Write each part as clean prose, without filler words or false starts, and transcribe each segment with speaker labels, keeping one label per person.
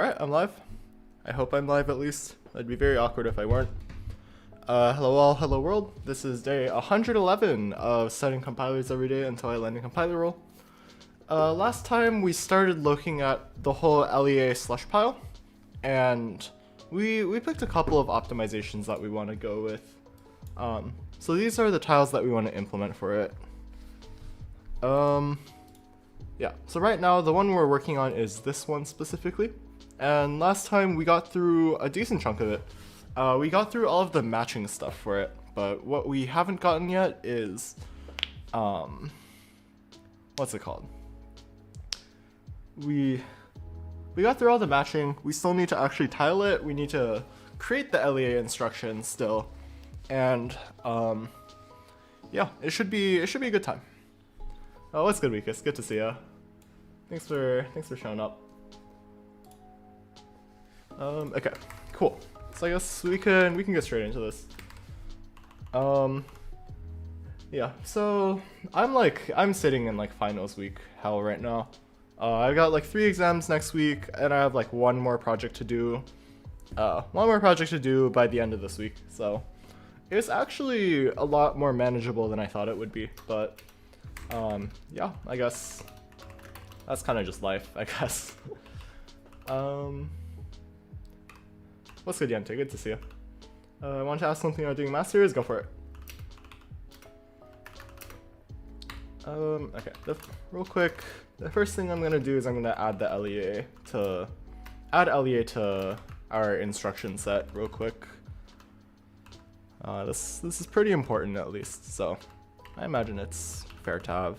Speaker 1: Alright, I'm live. I hope I'm live at least. That'd be very awkward if I weren't. Hello all, hello world. This is day 111 of studying compilers every day until I land a compiler role. Last time we started looking at the whole LEA slush pile, and we picked a couple of optimizations that we want to go with. So these are the tiles that we want to implement for it. Yeah, so right now the one we're working on is this one specifically. And last time we got through a decent chunk of it. We got through all of the matching stuff for it, but what we haven't gotten yet is, what's it called? We got through all the matching. We still need to actually tile it. We need to create the LEA instructions still, and yeah, it should be a good time. Oh, what's good, Weekus? Good to see ya. Thanks for showing up. Okay, cool. So I guess we can get straight into this. Yeah, so I'm sitting in like finals week hell right now. I've got like 3 exams next week, and I have like one more project to do by the end of this week. So it's actually a lot more manageable than I thought it would be, but yeah, I guess that's kind of just life, I guess. What's good, Yente? Good to see you. I want to ask something about doing masters. Go for it. Okay. Real quick, the first thing I'm gonna do is I'm gonna add the LEA to our instruction set real quick. This is pretty important at least, so I imagine it's fair to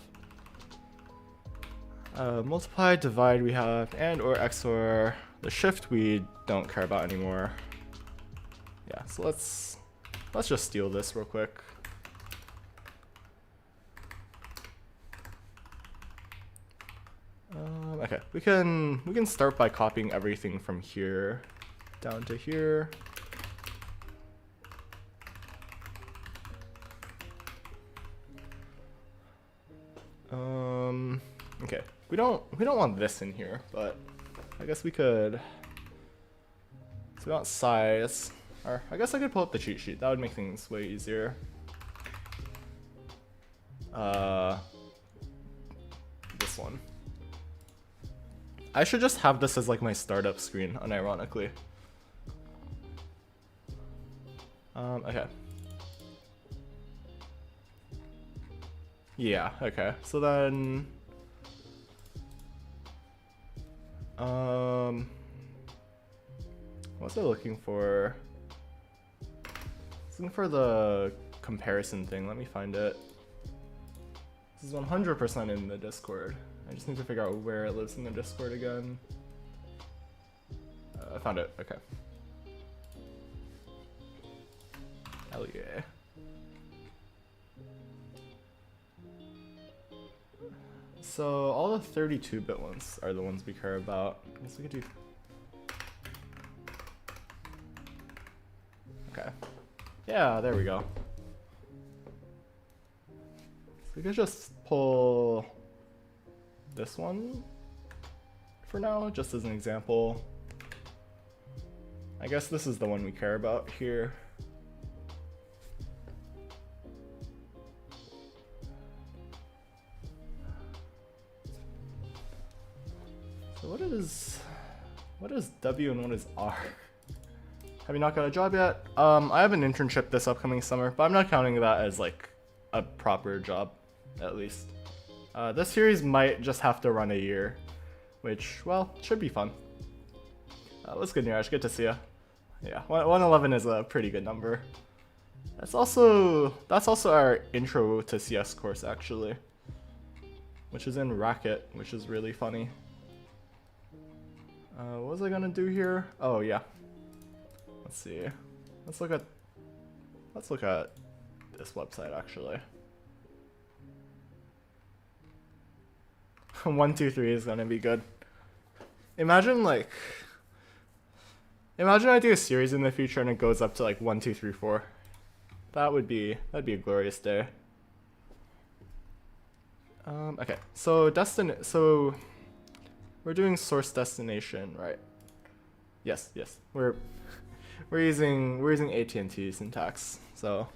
Speaker 1: have. Multiply, divide we have, and or XOR. The shift we don't care about anymore. Yeah, so let's just steal this real quick. Okay, we can start by copying everything from here down to here. Okay, we don't want this in here, but I guess we could. So we want size, or I guess I could pull up the cheat sheet. That would make things way easier. This one. I should just have this as like my startup screen, unironically. Okay. Yeah, okay. So then what's I looking for? I was looking for the comparison thing. Let me find it. This is 100% in the Discord. I just need to figure out where it lives in the Discord again. I found it. Okay. Hell yeah. So all the 32-bit ones are the ones we care about. I guess we could do. Okay. Yeah, there we go. So we could just pull this one for now, just as an example. I guess this is the one we care about here. So what is W and what is R? Have you not got a job yet? I have an internship this upcoming summer, but I'm not counting that as like a proper job, at least. This series might just have to run a year, which, well, should be fun. What's good, Niraj? Good to see ya. Yeah, 111 is a pretty good number. That's also our intro to CS course, actually, which is in Racket, which is really funny. What was I gonna do here? Oh yeah. Let's see. Let's look at this website actually. 1, 2, 3 is gonna be good. Imagine I do a series in the future and it goes up to like 1, 2, 3, 4. That'd be a glorious day. Okay, so we're doing source destination, right? Yes, yes. We're using AT&T syntax. So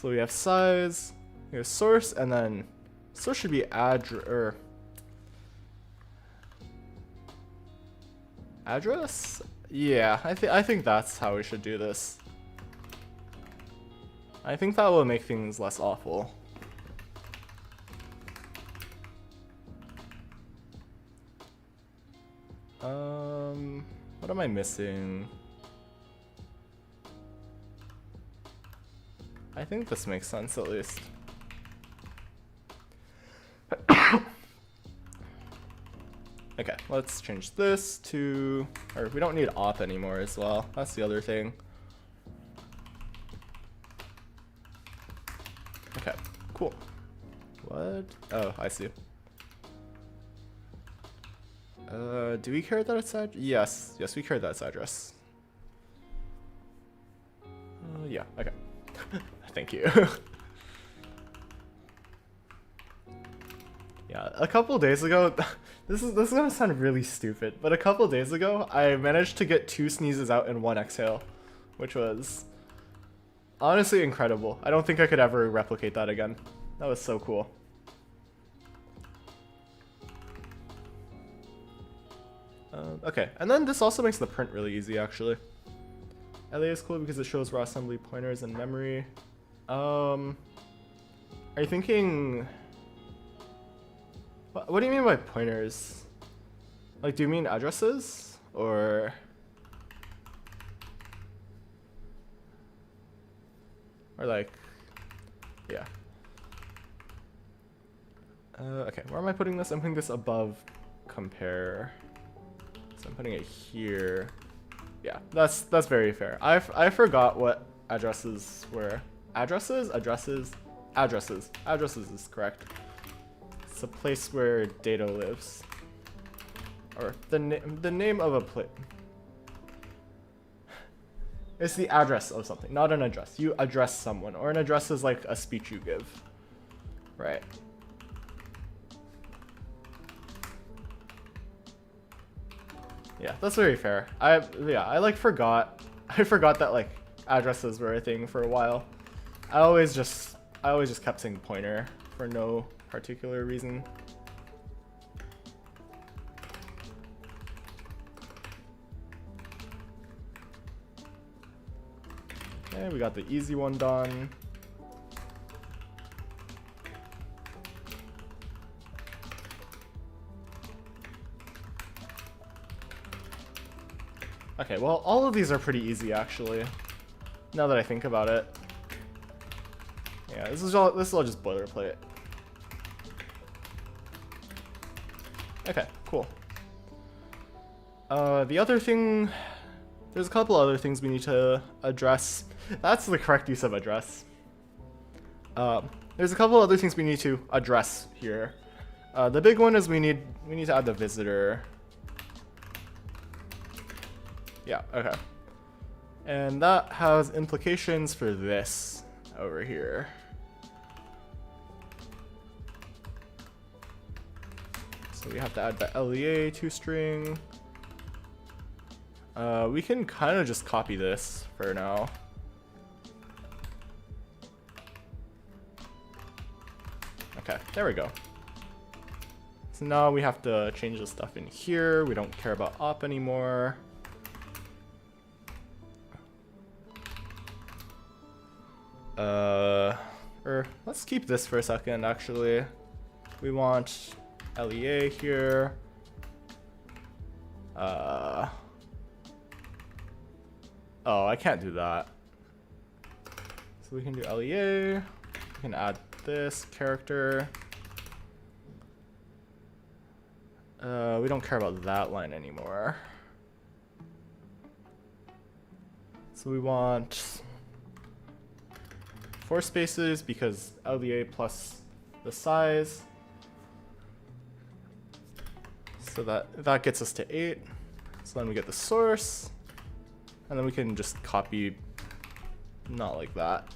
Speaker 1: we have size, we have source, and then source should be address? Yeah, I think that's how we should do this. I think that will make things less awful. What am I missing? I think this makes sense at least. Okay, let's change this to, or we don't need op anymore as well. That's the other thing. Okay, cool. What? Oh, I see. Do we care that it's address? Yes, yes, we care that it's address. Yeah, okay. Thank you. Yeah, a couple days ago, this is gonna sound really stupid, but a couple days ago, I managed to get 2 sneezes out in 1 exhale, which was honestly incredible. I don't think I could ever replicate that again. That was so cool. Okay, and then this also makes the print really easy, actually. LA is cool because it shows raw assembly pointers and memory. Are you thinking... What do you mean by pointers? Like, do you mean addresses? Or like, yeah. Okay, where am I putting this? I'm putting this above compare. So I'm putting it here. Yeah, that's very fair. I forgot what addresses were. Addresses is correct. It's a place where data lives, or the name of a place. It's the address of something, not an address. You address someone, or an address is like a speech you give, right? Yeah, that's very fair. I forgot that like addresses were a thing for a while. I always just kept saying pointer for no particular reason. Okay, we got the easy one done. Okay, well, all of these are pretty easy actually, now that I think about it. Yeah, this is all just boilerplate. Okay, cool. The other thing, there's a couple other things we need to address. That's the correct use of address. There's a couple other things we need to address here. The big one is we need to add the visitor. Yeah, okay. And that has implications for this over here. So we have to add the LEA toString. We can kind of just copy this for now. Okay, there we go. So now we have to change the stuff in here. We don't care about op anymore. Let's keep this for a second, actually. We want LEA here. Oh, I can't do that. So we can do LEA. We can add this character. We don't care about that line anymore. So we want 4 spaces because LEA plus the size. So that gets us to 8. So then we get the source, and then we can just copy, not like that.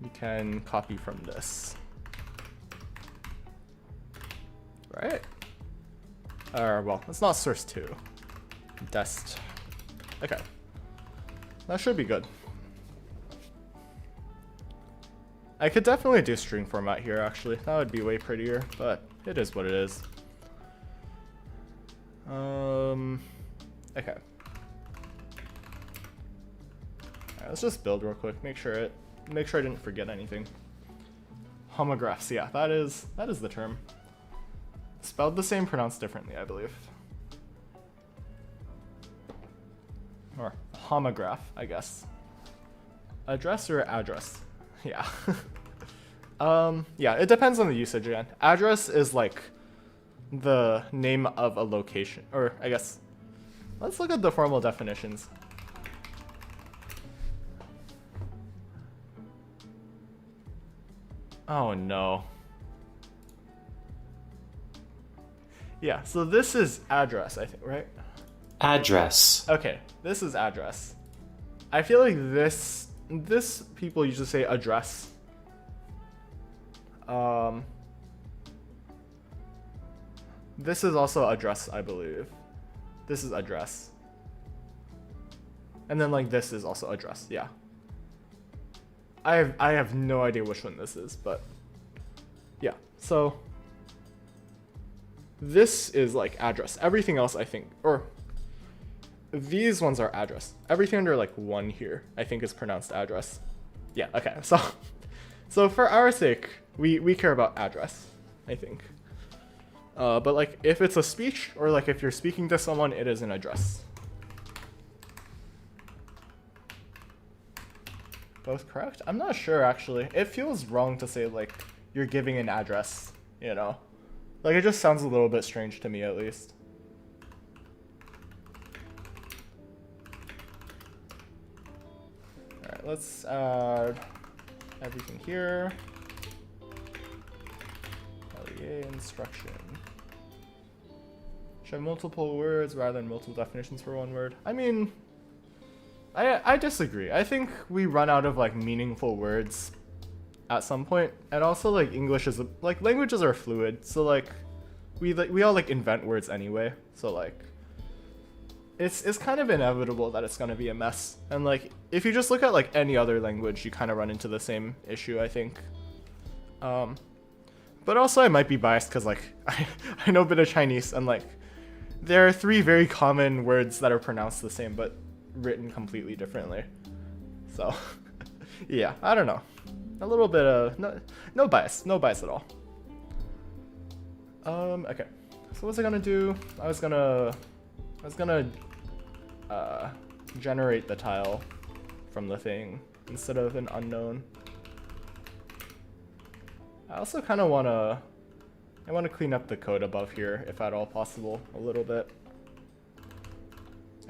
Speaker 1: We can copy from this. Right? Well, it's not source 2. Dest. Okay. That should be good. I could definitely do string format here, actually. That would be way prettier, but it is what it is. Okay. Alright, let's just build real quick. Make sure I didn't forget anything. Homographs, yeah, that is the term. Spelled the same, pronounced differently, I believe. Or homograph, I guess. Address or address? Yeah. Yeah, it depends on the usage again. Address is like the name of a location, or I guess, let's look at the formal definitions. Oh no. Yeah, so this is address, I think, right?
Speaker 2: Address.
Speaker 1: Okay, this is address. I feel like this people usually say address. This is also address, I believe. This is address. And then like this is also address, yeah. I have no idea which one this is, but yeah. So this is like address. Everything else I think, or these ones are address. Everything under like 1 here, I think is pronounced address. Yeah, okay. So for our sake, we care about address, I think. But like if it's a speech, or like if you're speaking to someone, it is an address. Both correct? I'm not sure actually. It feels wrong to say like you're giving an address, you know? Like it just sounds a little bit strange to me at least. Alright, let's add everything here. LEA instruction. Should have multiple words rather than multiple definitions for one word. I mean, I disagree. I think we run out of like meaningful words at some point, and also like English is like languages are fluid, so like we all like invent words anyway. So like it's kind of inevitable that it's gonna be a mess. And like if you just look at like any other language, you kind of run into the same issue, I think. But also I might be biased because like I know a bit of Chinese, and like there are 3 very common words that are pronounced the same but written completely differently. So yeah, I don't know. A little bit of no bias at all. Okay. So what's I gonna do? I was gonna generate the tile from the thing instead of an unknown. I also kind of wanna clean up the code above here if at all possible a little bit.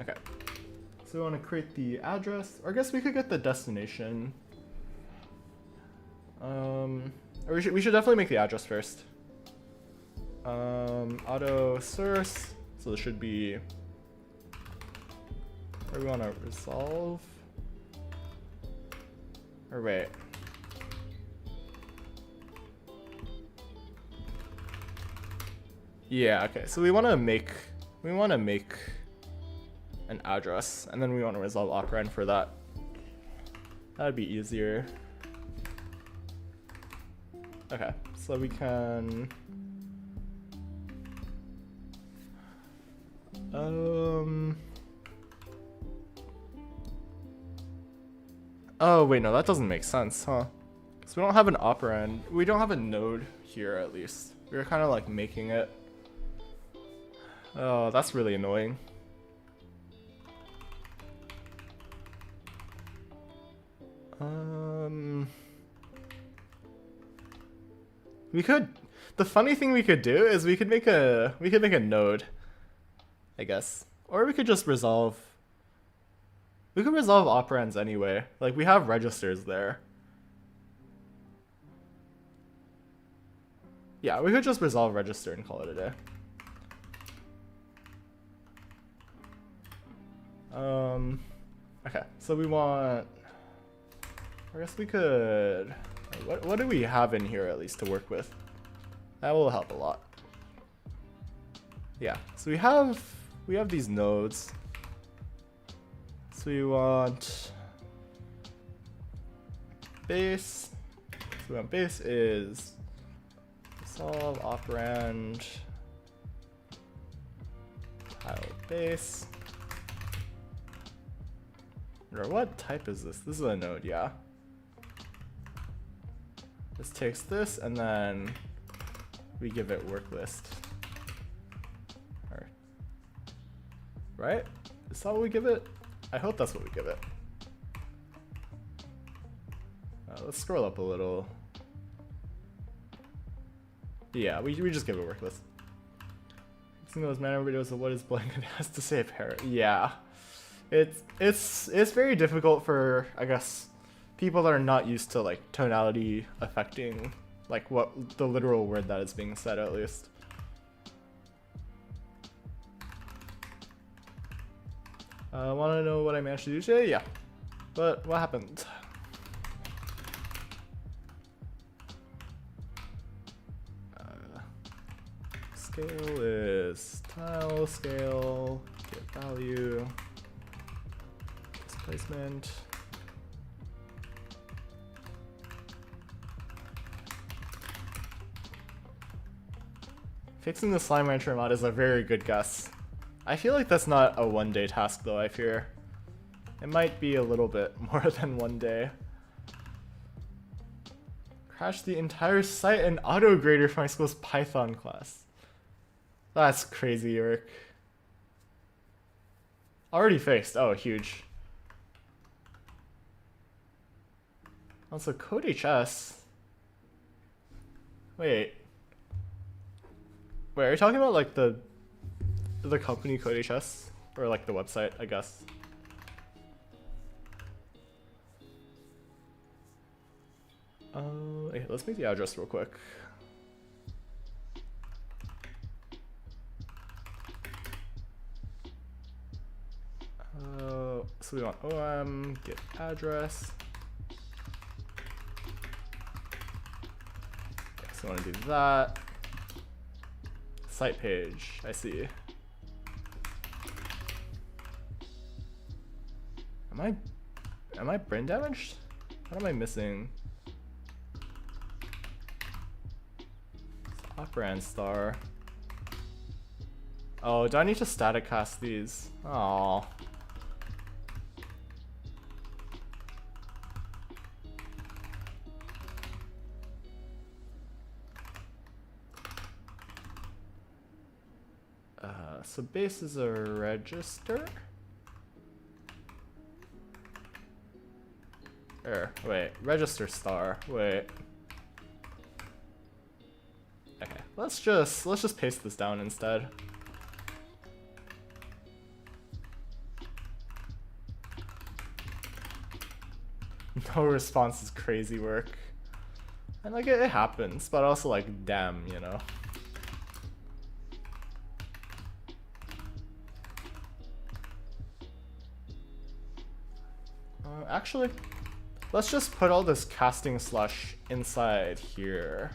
Speaker 1: Okay. So we want to create the address, or I guess we could get the destination. Or we should definitely make the address first. Auto source. So this should be where we want to resolve. Or wait. Yeah. Okay. So we want to make an address, and then we want to resolve operand for that. That'd be easier. Okay, so we can oh wait, no, that doesn't make sense, huh? Because we don't have an operand. We don't have a node here, at least. We're kind of like making it. Oh, that's really annoying. We could. The funny thing we could do is we could make a node, I guess, or we could just resolve. We could resolve operands anyway. Like we have registers there. Yeah, we could just resolve register and call it a day. Okay, so we want. I guess we could. What do we have in here at least to work with? That will help a lot. Yeah, so we have we have these nodes. So we want base. So we want base is solve operand tile base. Or what type is this? This is a node, yeah. This takes this and then we give it work list. Right? Is that what we give it? I hope that's what we give it. Let's scroll up a little. Yeah, we just give it work list. Fixing those mana videos of what is blanket has to say parrot. Yeah. It's very difficult for, I guess, people that are not used to like tonality affecting like what the literal word that is being said at least. Want to know what I managed to do today? Yeah. But what happened? Scale is tile scale, get value, displacement. Fixing the slime rancher mod is a very good guess. I feel like that's not a one-day task though, I fear. It might be a little bit more than one day. Crash the entire site and auto-grader for my school's Python class. That's crazy work. Already fixed. Oh, huge. Also, CodeHS. Wait. Wait, are you talking about like the company CodeHS? Or like the website, I guess? Okay, let's make the address real quick. So we want OM, get address. Okay, so I want to do that. Site page, I see. Am I brain damaged? What am I missing? Operand star. Oh, do I need to static cast these? Oh. So base is a register? Wait, register star, wait. Okay, let's just paste this down instead. No response is crazy work. And like it happens, but also like damn, you know. Actually, let's just put all this casting slush inside here.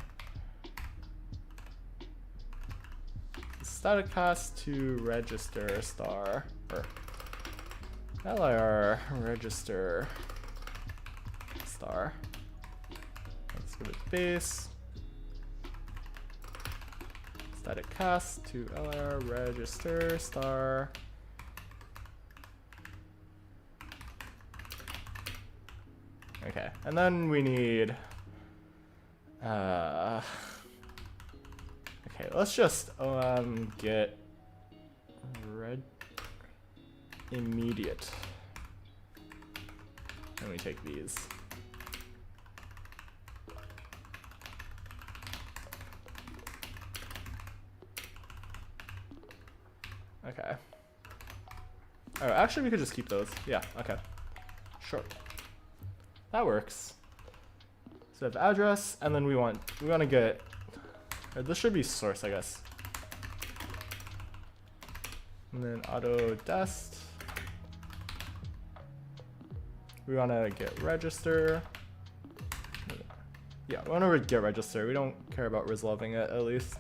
Speaker 1: Static cast to register star, or LIR register star. Let's give it base. Static cast to LIR register star. Okay, and then we need, okay, let's just get red immediate, and we take these. Okay. Oh, actually we could just keep those. Yeah, okay. Sure. That works. So we have address, and then we want to get, or this should be source, I guess. And then auto dest. We want to get register. Yeah, we want to get register. We don't care about resolving it at least,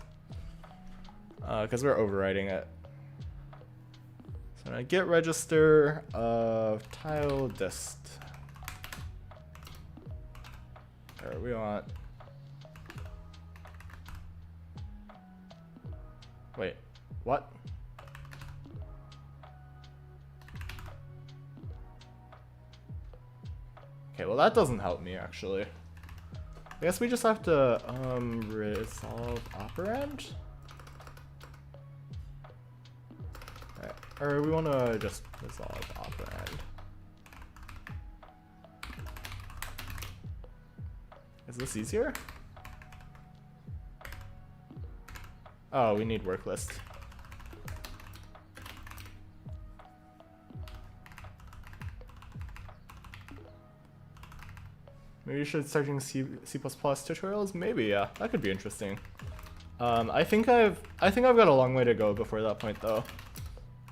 Speaker 1: because we're overriding it. So I get register of tile dist. There we want. Wait, what? Okay, well that doesn't help me actually. I guess we just have to resolve operand. Alright, or we want to just resolve operand. Is this easier? Oh, we need work list. Maybe you should start doing C++ tutorials. Maybe, yeah, that could be interesting. I think I've got a long way to go before that point, though.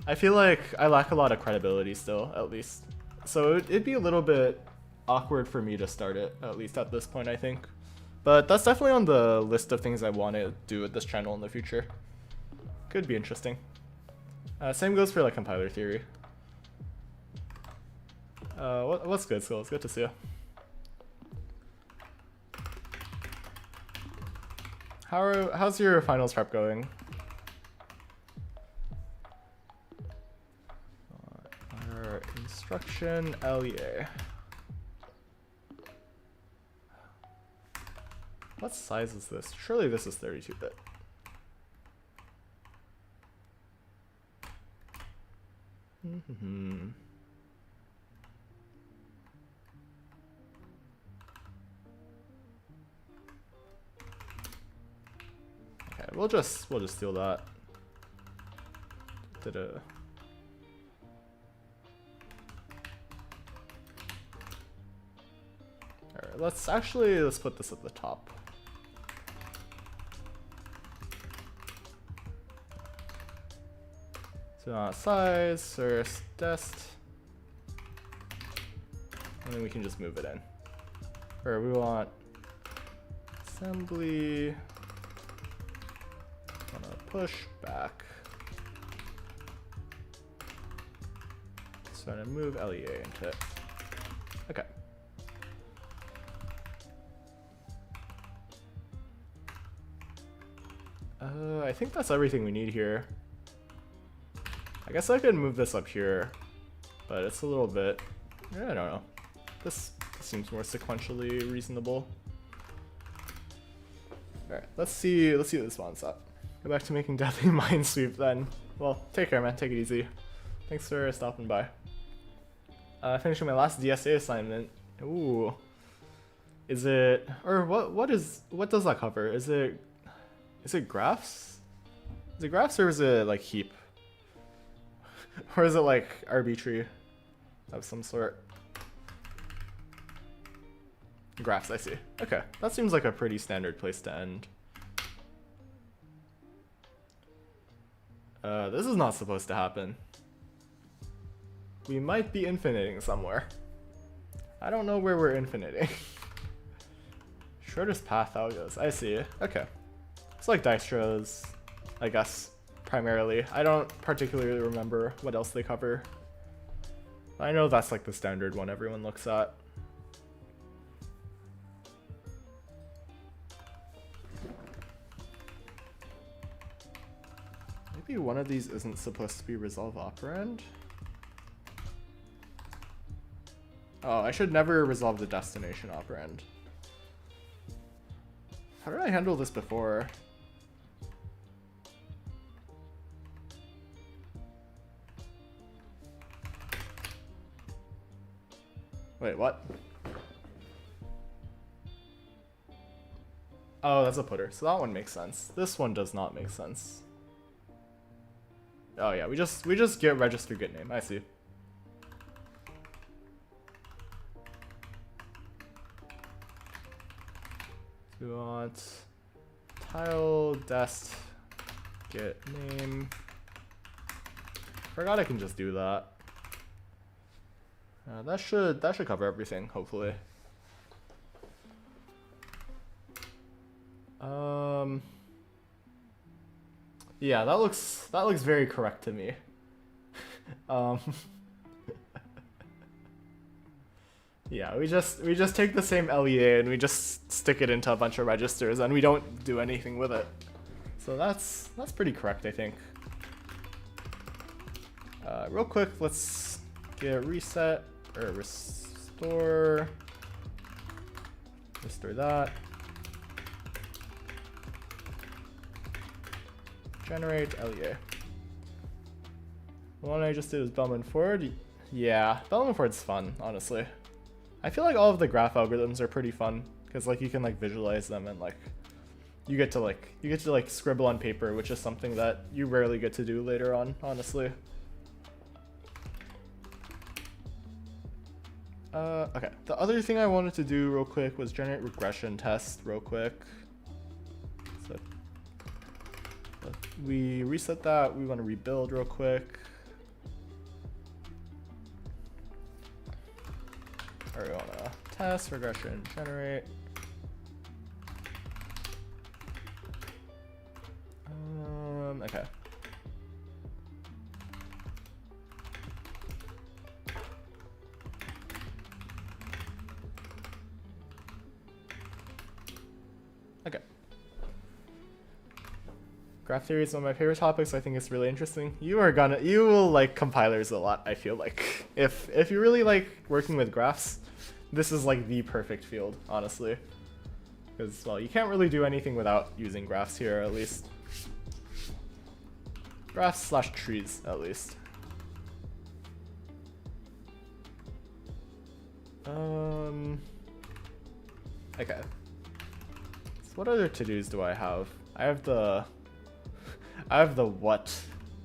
Speaker 1: I feel like I lack a lot of credibility still, at least. So it'd be a little bit awkward for me to start it, at least at this point, I think. But that's definitely on the list of things I want to do with this channel in the future. Could be interesting. Same goes for like compiler theory. What's good, Skull? It's good to see you. How's your finals prep going? Instruction LEA. What size is this? Surely this is 32-bit. Okay, we'll just steal that. Alright, let's put this at the top. So size, source, dest. And then we can just move it in. Or we want assembly. Wanna push back. So I'm gonna move LEA into it. Okay. I think that's everything we need here. I guess I could move this up here, but it's a little bit, I don't know. This seems more sequentially reasonable. Alright, let's see what this one's up. Go back to making Deadly Minesweep then. Well, take care, man. Take it easy. Thanks for stopping by. Finishing my last DSA assignment. Ooh. Is it, or what does that cover? Is it graphs? Is it graphs or is it like heap? Or is it like arbitrary of some sort? Graphs, I see. Okay, that seems like a pretty standard place to end. This is not supposed to happen. We might be infiniting somewhere. I don't know where we're infiniting. Shortest path algos, I see. Okay. It's like Dijkstra's, I guess, primarily. I don't particularly remember what else they cover. I know that's like the standard one everyone looks at. Maybe one of these isn't supposed to be resolve operand? Oh, I should never resolve the destination operand. How did I handle this before? Wait, what? Oh, that's a putter. So that one makes sense. This one does not make sense. Oh yeah, we just get register get name. I see. We want tile dest get name. Forgot I can just do that. That should cover everything, hopefully. Yeah, that looks very correct to me. um, yeah, we just take the same LEA and we just stick it into a bunch of registers and we don't do anything with it. So that's pretty correct, I think. Real quick, let's get reset or restore that. Generate LEA. The one I just did was Bellman Ford. Yeah, Bellman Ford's fun, honestly. I feel like all of the graph algorithms are pretty fun because like you can like visualize them and like you get to scribble on paper, which is something that you rarely get to do later on, honestly. Okay, the other thing I wanted to do real quick was generate regression test real quick. So we reset that. We want to rebuild real quick. Or we want to test regression generate. Okay. Okay. Graph theory is one of my favorite topics. I think it's really interesting. You will like compilers a lot, I feel like. If you really like working with graphs, this is like the perfect field, honestly. Because, well, you can't really do anything without using graphs here, at least. Graphs / trees, at least. Okay. So what other to-dos do I have? I have the what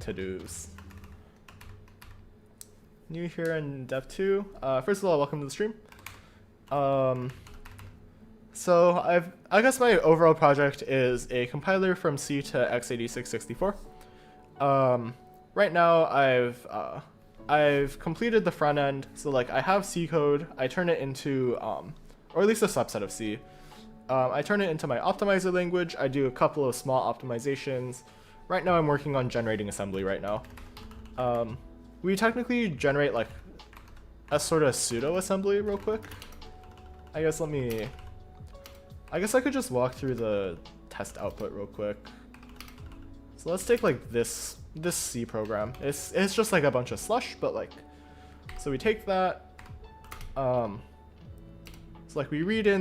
Speaker 1: to-dos. New here in Dev 2. First of all, welcome to the stream. So I guess my overall project is a compiler from C to x86-64. Right now I've completed the front end, so like I have C code. I turn it into or at least a subset of C. I turn it into my optimizer language. I do a couple of small optimizations. Right now I'm working on generating assembly right now. We technically generate like a sort of pseudo assembly real quick. I guess I could just walk through the test output real quick. So let's take like this C program. It's just like a bunch of slush, but like, so we take that. So like we read it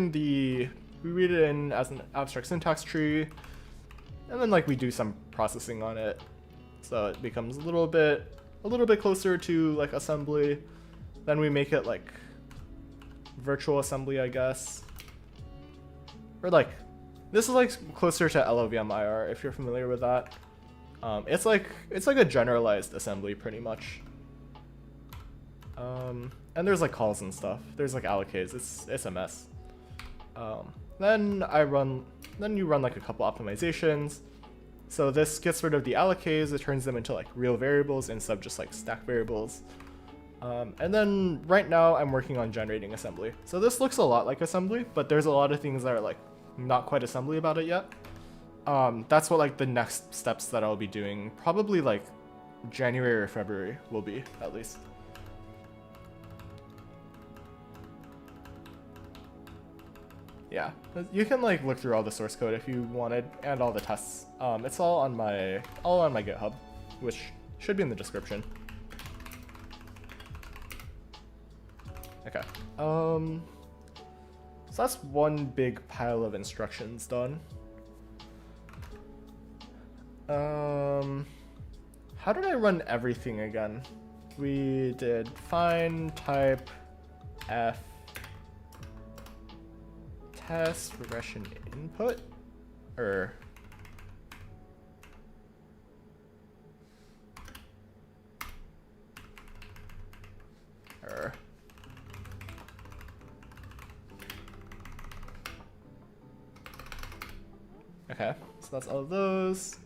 Speaker 1: in as an abstract syntax tree, and then like we do some processing on it, so it becomes a little bit closer to like assembly. Then we make it like virtual assembly, I guess. Or like, this is like closer to LLVM-IR if you're familiar with that. It's like a generalized assembly pretty much. And there's like calls and stuff. There's like allocates. It's a mess. Then you run like a couple optimizations. So this gets rid of the allocates. It turns them into like real variables instead of just like stack variables. And then right now I'm working on generating assembly. So this looks a lot like assembly, but there's a lot of things that are like not quite assembly about it yet. That's what like the next steps that I'll be doing, probably like January or February will be, at least. Yeah, you can like look through all the source code if you wanted, and all the tests. It's all on my GitHub, which should be in the description. Okay. So that's one big pile of instructions done. How did I run everything again? We did find, type, f, test, regression input, or okay, so that's all of those.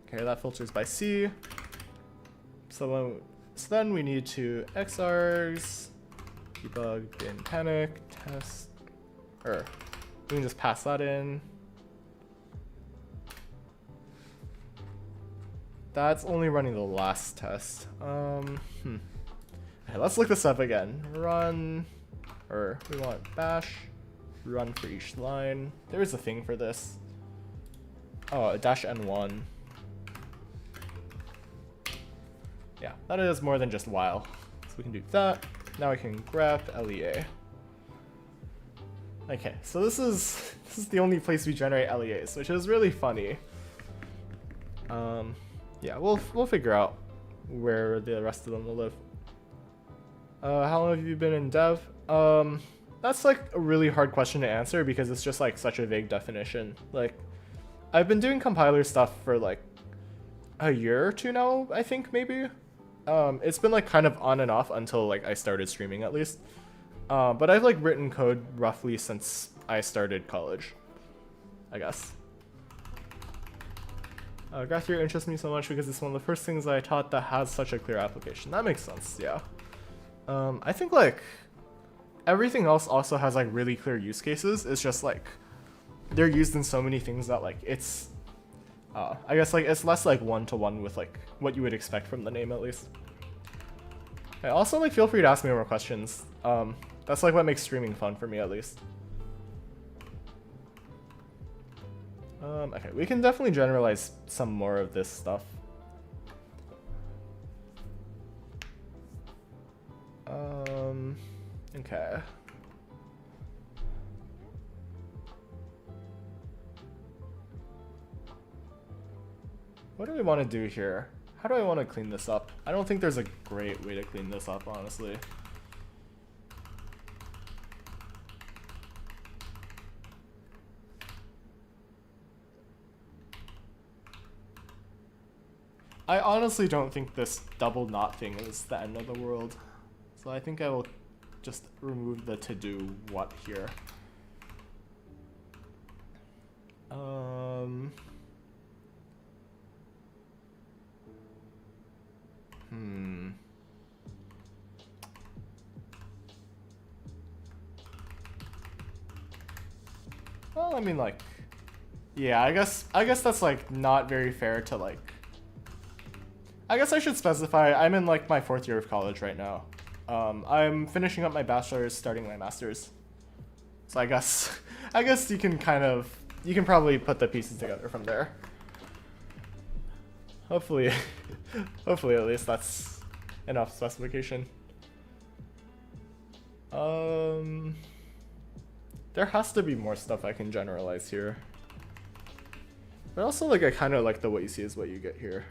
Speaker 1: Okay, that filters by C. So then we need to xargs, debug, bin panic, test, or we can just pass that in. That's only running the last test. Okay, let's look this up again. Run, or we want bash, run for each line. There is a thing for this. Oh, a dash N1. Yeah, that is more than just while. So we can do that. Now we can grep LEA. Okay, so this is the only place we generate LEAs, which is really funny. Yeah, we'll figure out where the rest of them will live. How long have you been in dev? That's like a really hard question to answer because it's just like such a vague definition. Like, I've been doing compiler stuff for like a year or two now, I think maybe. It's been like kind of on and off until like I started streaming at least. But I've like written code roughly since I started college, I guess. Graph theory interests me so much because it's one of the first things I taught that has such a clear application. That makes sense, yeah. I think like everything else also has like really clear use cases. It's just like they're used in so many things that like it's I guess like it's less like one-to-one with like what you would expect from the name at least. Okay, also like feel free to ask me more questions. That's like what makes streaming fun for me at least. Okay, we can definitely generalize some more of this stuff. Okay. What do we want to do here? How do I want to clean this up? I don't think there's a great way to clean this up, honestly. I honestly don't think this double knot thing is the end of the world. So I think I will just remove the to do what here. Well, I mean, like, yeah, I guess that's like not very fair to like. I guess I should specify I'm in like my 4th year of college right now. I'm finishing up my bachelor's, starting my master's. So I guess you can probably put the pieces together from there. Hopefully at least that's enough specification. There has to be more stuff I can generalize here. But also like I kind of like the what you see is what you get here.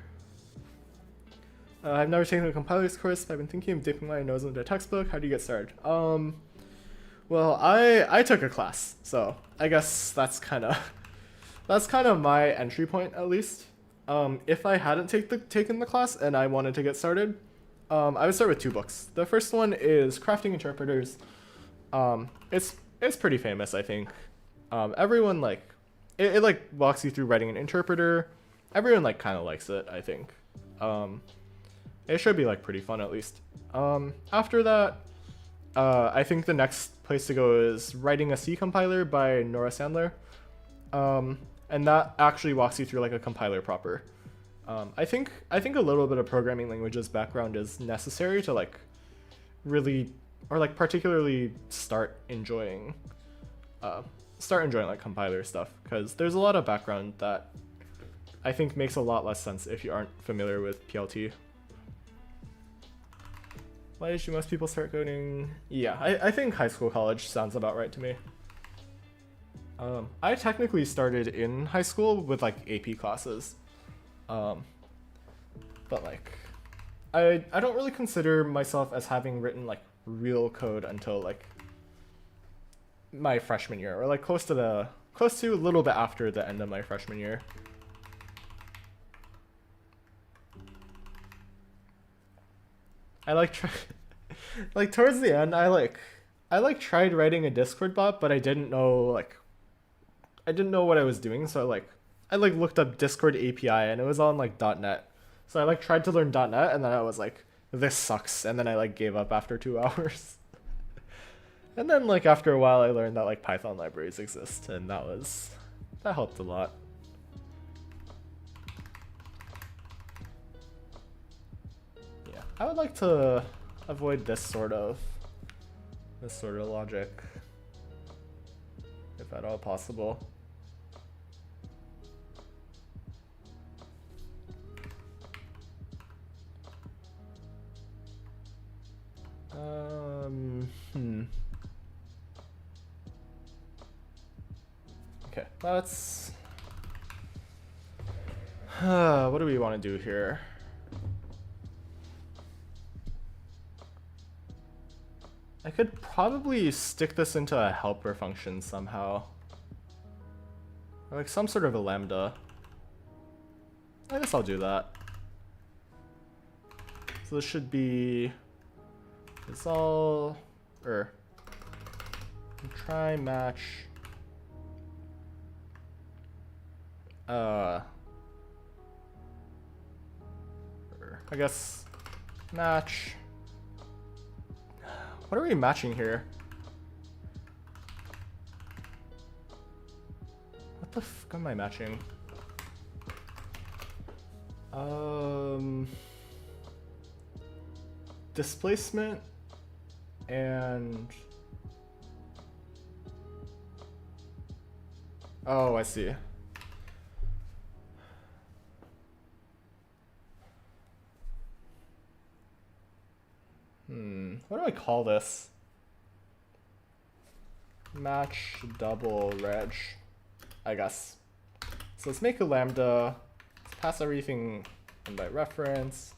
Speaker 1: I've never taken a compilers course, but I've been thinking of dipping my nose into a textbook. How do you get started? Well, I took a class, so I guess that's kind of my entry point at least. If I hadn't taken the class and I wanted to get started, I would start with 2 books. The first one is Crafting Interpreters. It's pretty famous, I think. Everyone like it like walks you through writing an interpreter. Everyone like kind of likes it, I think. It should be like pretty fun at least. After that, I think the next place to go is Writing a C Compiler by Nora Sandler. And that actually walks you through like a compiler proper. I think a little bit of programming languages background is necessary to like really or like particularly start enjoying like compiler stuff, because there's a lot of background that I think makes a lot less sense if you aren't familiar with PLT. Why should most people start coding? Yeah, I think high school, college sounds about right to me. I technically started in high school with like AP classes. But like, I don't really consider myself as having written like real code until like my freshman year, or like close to a little bit after the end of my freshman year. I like like towards the end I tried writing a Discord bot, but I didn't know what I was doing, so I looked up Discord API and it was on like .NET. So I like tried to learn .NET and then I was like, this sucks, and then I like gave up after 2 hours. And then like after a while I learned that like Python libraries exist, and that helped a lot. I would like to avoid this sort of logic, if at all possible. Okay, let's. What do we want to do here? I could probably stick this into a helper function somehow. Or like some sort of a lambda. I guess I'll do that. So this should be resolve or try match I guess match. What are we matching here? What the fuck am I matching? Displacement and oh, I see. What do I call this? Match double reg, I guess. So let's make a lambda, let's pass everything in by reference.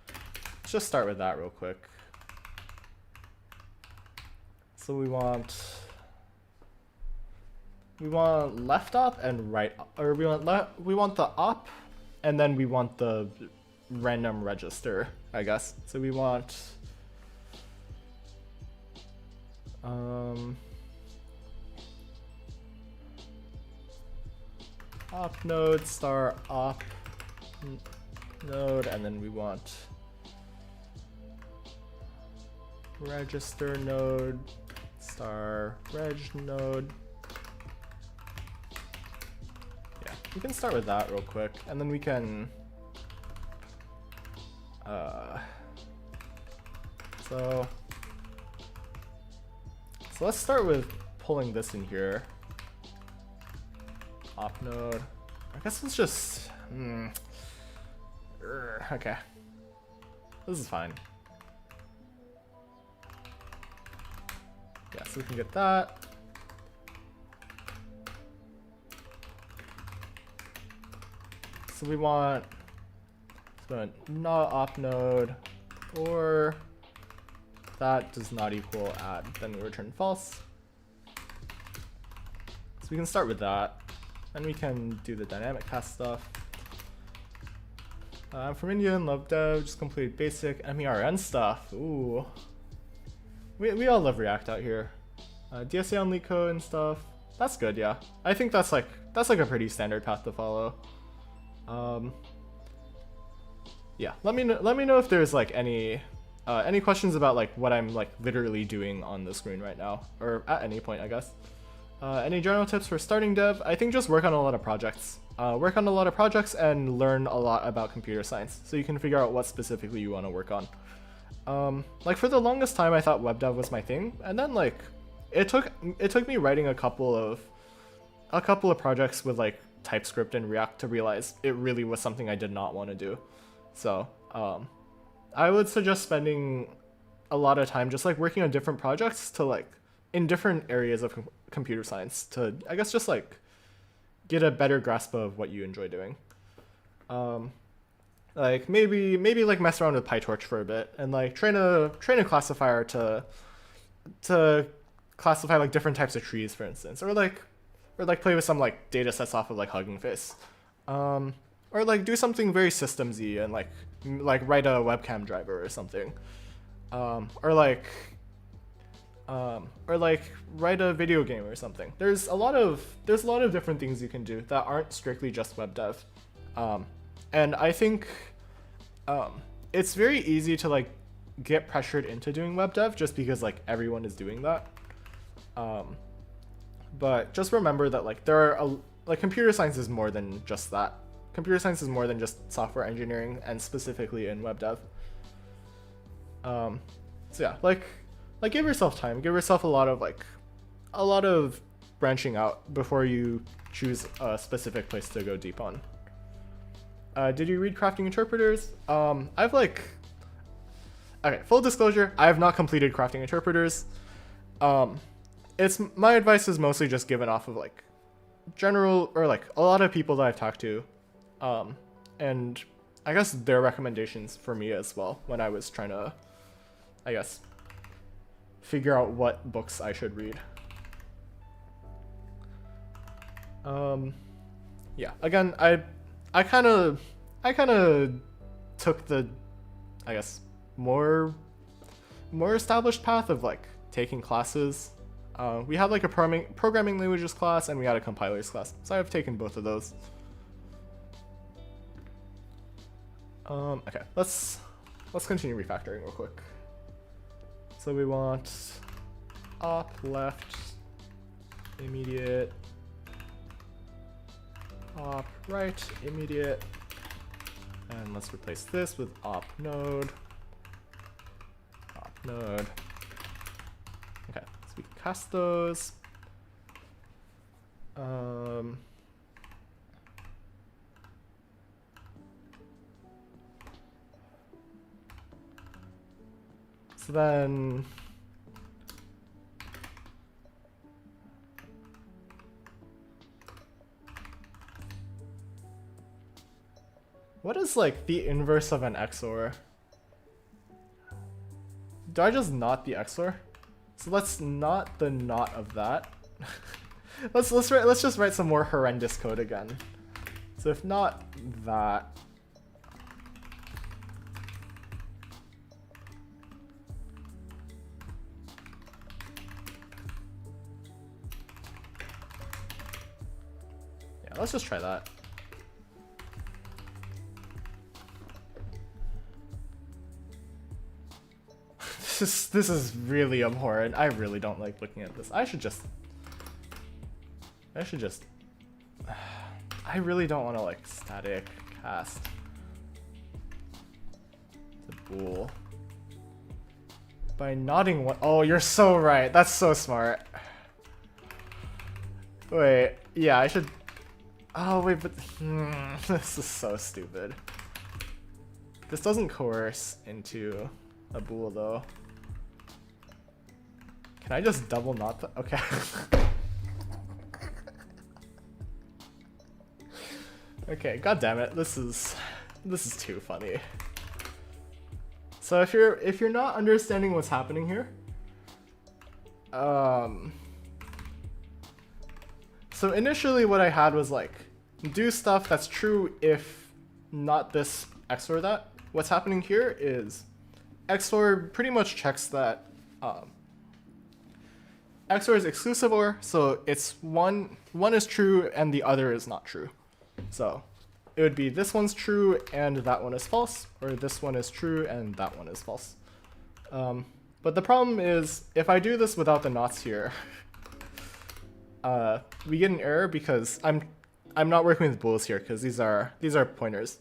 Speaker 1: Let's just start with that real quick. So we want left op and right op, or we want the op and then we want the random register, I guess. So we want op node star op node, and then we want register node star reg node. Yeah, we can start with that real quick, and then we can so let's start with pulling this in here. Op node. I guess let's just okay. This is fine. Yeah, so we can get that. So we want not op node, or that does not equal add, then we return false. So we can start with that, and we can do the dynamic cast stuff. I'm from India and love dev, just completed basic MERN stuff. Ooh. We all love React out here. DSA on LeetCode and stuff. That's good, yeah. I think that's like a pretty standard path to follow. Yeah, let me know if there's like any questions about like what I'm like literally doing on the screen right now, or at any point, I guess. Any general tips for starting dev? I think just work on a lot of projects. Work on a lot of projects and learn a lot about computer science, so you can figure out what specifically you want to work on. Like for the longest time, I thought web dev was my thing, and then like it took me writing a couple of projects with like TypeScript and React to realize it really was something I did not want to do. So I would suggest spending a lot of time just like working on different projects to like in different areas of computer science to, I guess, just like get a better grasp of what you enjoy doing. Like maybe like mess around with PyTorch for a bit and like train a classifier to classify like different types of trees, for instance, or like play with some like data sets off of like Hugging Face, or like do something very systems-y and like write a webcam driver or something, or like write a video game or something. There's a lot of different things you can do that aren't strictly just web dev, and I think it's very easy to like get pressured into doing web dev just because like everyone is doing that. But just remember that like there are like computer science is more than just that. Computer science is more than just software engineering, and specifically in web dev. So yeah, like give yourself time, give yourself a lot of branching out before you choose a specific place to go deep on. Did you read Crafting Interpreters? I've like, okay, full disclosure, I have not completed Crafting Interpreters. It's my advice is mostly just given off of like general, or like a lot of people that I've talked to, and I guess their recommendations for me as well when I was trying to, I guess, figure out what books I should read. Yeah, again, I kind of took the, I guess, more established path of like taking classes. We had like a programming languages class and we had a compilers class, so I've taken both of those. Okay, let's continue refactoring real quick. So we want op left immediate, op right immediate, and let's replace this with op node. Okay, so we cast those. So then what is like the inverse of an XOR? Do I just not the XOR? So let's not the not of that. let's just write some more horrendous code again. So if not that, yeah, let's just try that. This is really abhorrent. I really don't like looking at this. I really don't want to like static cast the bool by nodding one. Oh, you're so right. That's so smart. Wait, yeah, I should. Oh wait, but this is so stupid. This doesn't coerce into a bool though. Can I just double knot the, okay. Okay, god damn it. This is too funny. So if you're not understanding what's happening here, so initially what I had was like do stuff that's true if not this XOR that. What's happening here is XOR pretty much checks that XOR is exclusive OR, so it's one is true and the other is not true. So it would be this one's true and that one is false, or this one is true and that one is false. But the problem is if I do this without the knots here, we get an error because I'm not working with bools here because these are pointers.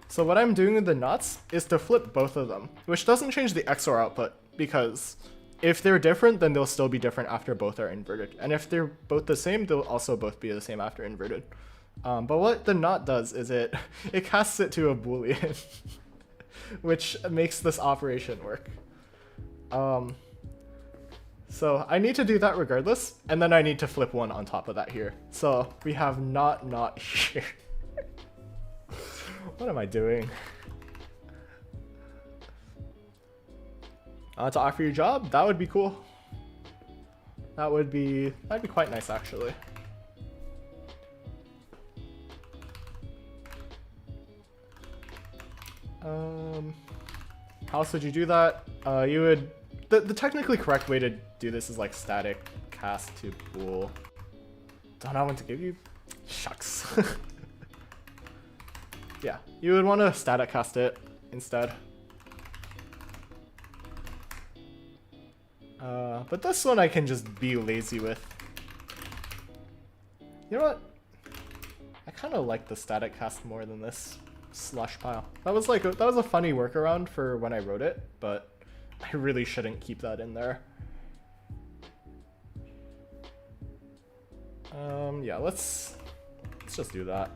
Speaker 1: So what I'm doing with the knots is to flip both of them, which doesn't change the XOR output because if they're different, then they'll still be different after both are inverted. And if they're both the same, they'll also both be the same after inverted. But what the not does is it casts it to a Boolean, which makes this operation work. So I need to do that regardless, and then I need to flip one on top of that here. So we have not here. What am I doing? To offer you a job? That would be cool. That'd be quite nice actually. How else would you do that? You would, the technically correct way to do this is like static cast to bool. Don't know what to give you? Shucks. Yeah, you would want to static cast it instead. But this one I can just be lazy with. You know what? I kind of like the static cast more than this slush pile. That was a funny workaround for when I wrote it, but I really shouldn't keep that in there. Yeah, let's just do that.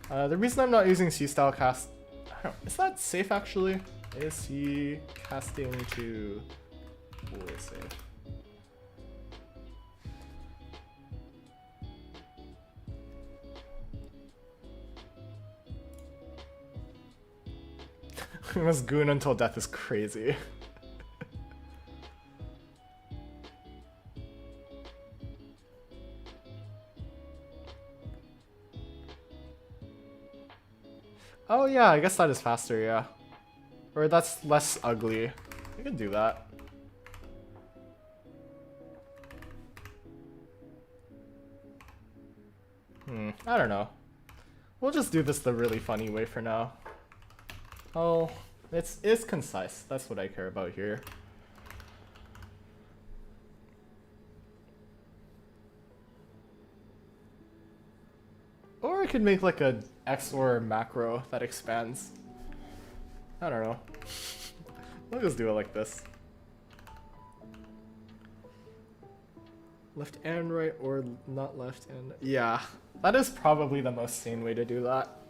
Speaker 1: The reason I'm not using C-style cast, I don't know, is that safe actually? Is he casting to fully safe? We must goon until death is crazy. Oh yeah, I guess that is faster, yeah. Or that's less ugly. I can do that. I don't know. We'll just do this the really funny way for now. Oh, it's concise. That's what I care about here. Or I could make like a XOR macro that expands. I don't know. We'll just do it like this. Left and right, or not left and... Yeah, that is probably the most sane way to do that.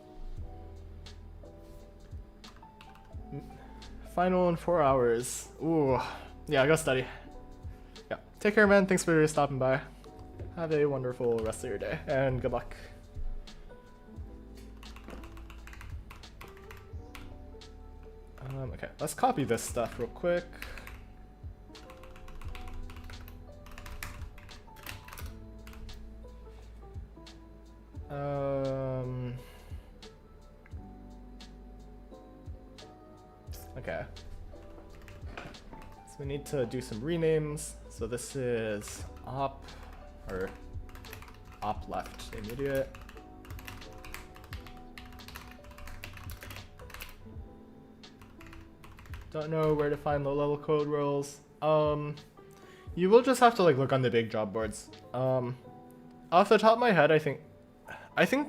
Speaker 1: Final in 4 hours. Ooh. Yeah, go study. Yeah. Take care, man. Thanks for stopping by. Have a wonderful rest of your day, and good luck. Okay, let's copy this stuff real quick. Okay. So we need to do some renames. So this is op left immediate. Don't know where to find low-level code roles. You will just have to like look on the big job boards. Off the top of my head, I think, I don't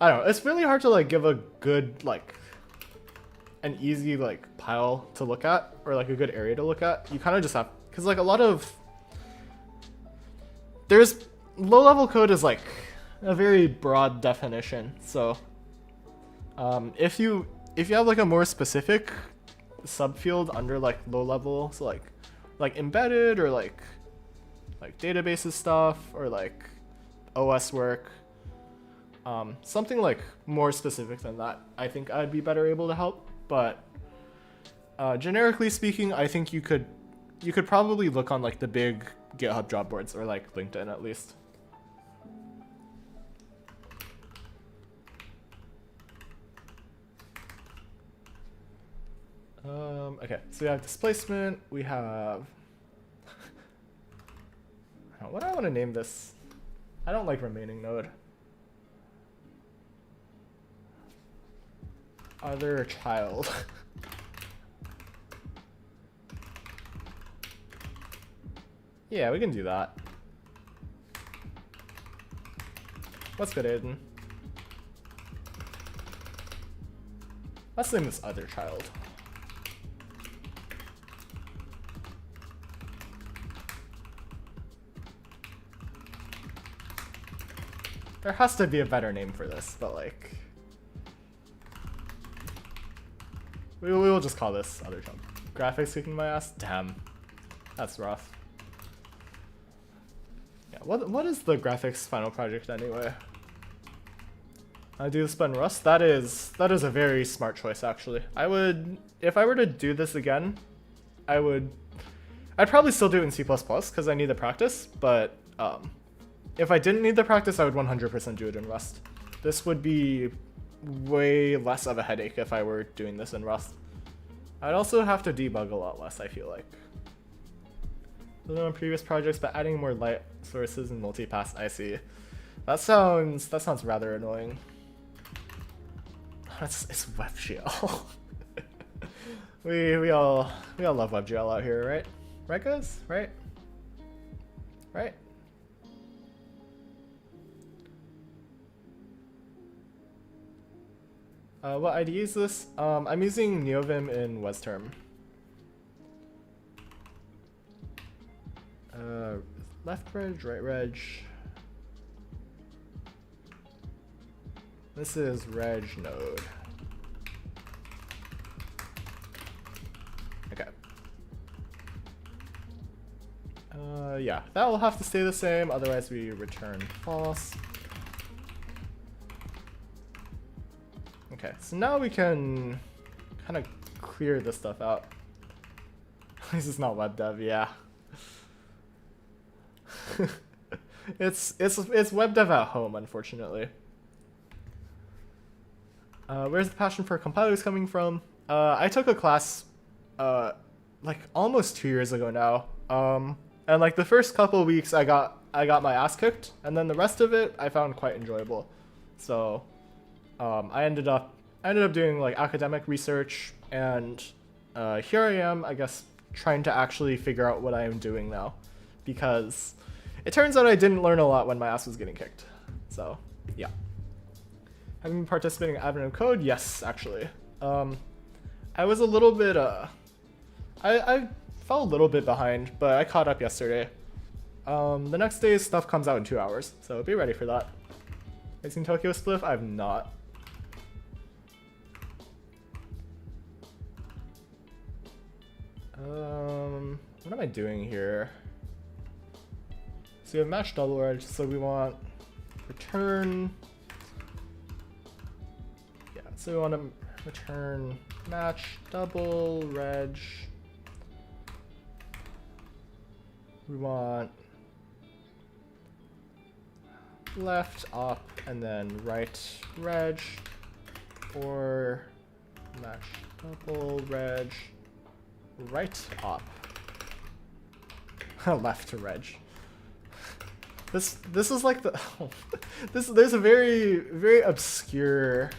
Speaker 1: know. It's really hard to like give a good like an easy like pile to look at, or like a good area to look at. You kind of just have, because like a lot of there's low-level code is like a very broad definition. So if you have like a more specific subfield under like low level, so like embedded or like databases stuff or like OS work, something like more specific than that, I think I'd be better able to help. But generically speaking, I think you could probably look on like the big GitHub job boards, or like LinkedIn at least. Okay, so we have displacement, we have... what do I want to name this? I don't like remaining node. Other child. Yeah, we can do that. What's good, Aiden? Let's name this other child. There has to be a better name for this, but like... We will just call this other child. Graphics kicking my ass? Damn. That's rough. Yeah, what is the graphics final project anyway? I do this but in Rust? That is a very smart choice actually. I would, if I were to do this again, I'd probably still do it in C++ because I need the practice, but if I didn't need the practice, I would 100% do it in Rust. This would be way less of a headache if I were doing this in Rust. I'd also have to debug a lot less, I feel like. Building on previous projects, but adding more light sources and multipass, I see. That sounds rather annoying. It's WebGL. we all love WebGL out here, right? Right, guys? Right? Right? What IDE is this? I'm using Neovim in Westerm. Left reg, right reg. This is reg node. Okay. Yeah, that will have to stay the same, otherwise we return false. Okay, so now we can kind of clear this stuff out. This is not web dev, yeah. It's web dev at home, unfortunately. Where's the passion for compilers coming from? I took a class, like almost 2 years ago now. And like the first couple of weeks, I got my ass kicked, and then the rest of it I found quite enjoyable. So, I ended up doing like academic research, and here I am, I guess, trying to actually figure out what I am doing now, because it turns out I didn't learn a lot when my ass was getting kicked. So, yeah. Having been participating in Advent of Code? Yes, actually. I was a little bit, I fell a little bit behind, but I caught up yesterday. The next day's stuff comes out in 2 hours, so be ready for that. Have you seen Tokyo Spliff? I've not. What am I doing here? So we have match double reg, so we want return. Yeah, so we want to return match double reg. We want left op and then right reg, or match double reg right op. Left to reg. This is like the there's a very obscure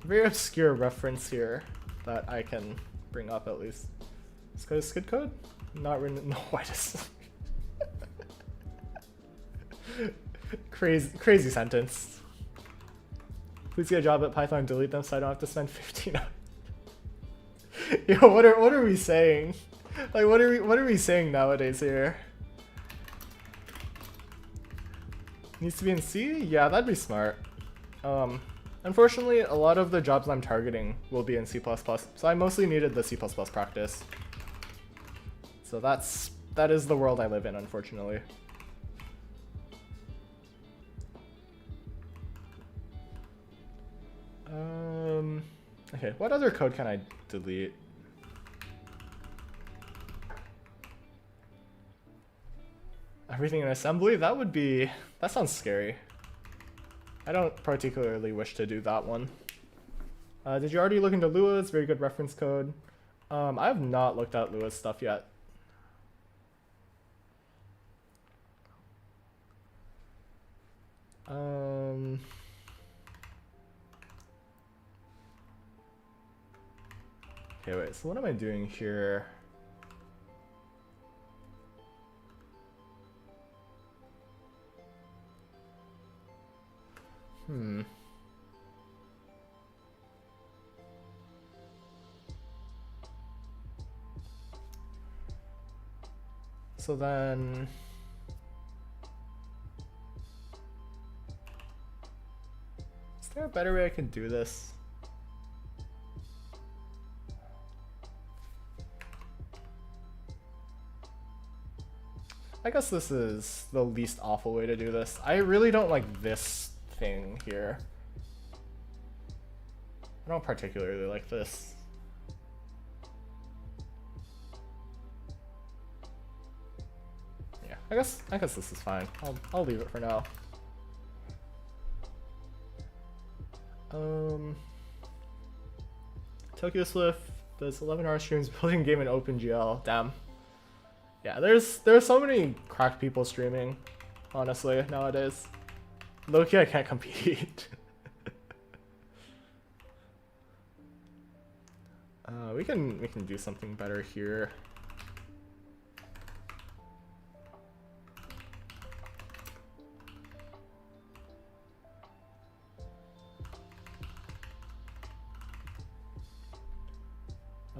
Speaker 1: reference here that I can bring up at least. This code is skid code? Not written in the whitest. Crazy sentence. Please get a job at Python, delete them so I don't have to spend 15 hours. Yo, what are we saying? Like what are we saying nowadays here? Needs to be in C? Yeah, that'd be smart. Unfortunately, a lot of the jobs I'm targeting will be in C++, so I mostly needed the C++ practice. So that is the world I live in, unfortunately. Okay, what other code can I delete? Everything in assembly? That sounds scary. I don't particularly wish to do that one. Did you already look into Lua's? Very good reference code. I have not looked at Lua's stuff yet. Okay, wait, so what am I doing here? So then... Is there a better way I can do this? I guess this is the least awful way to do this. I really don't like this thing here. I don't particularly like this. Yeah, I guess this is fine. I'll leave it for now. Tokyo Spliff does 11-hour streams building game in OpenGL. Damn. Yeah, there's so many cracked people streaming, honestly, nowadays. Low-key, I can't compete. We can do something better here.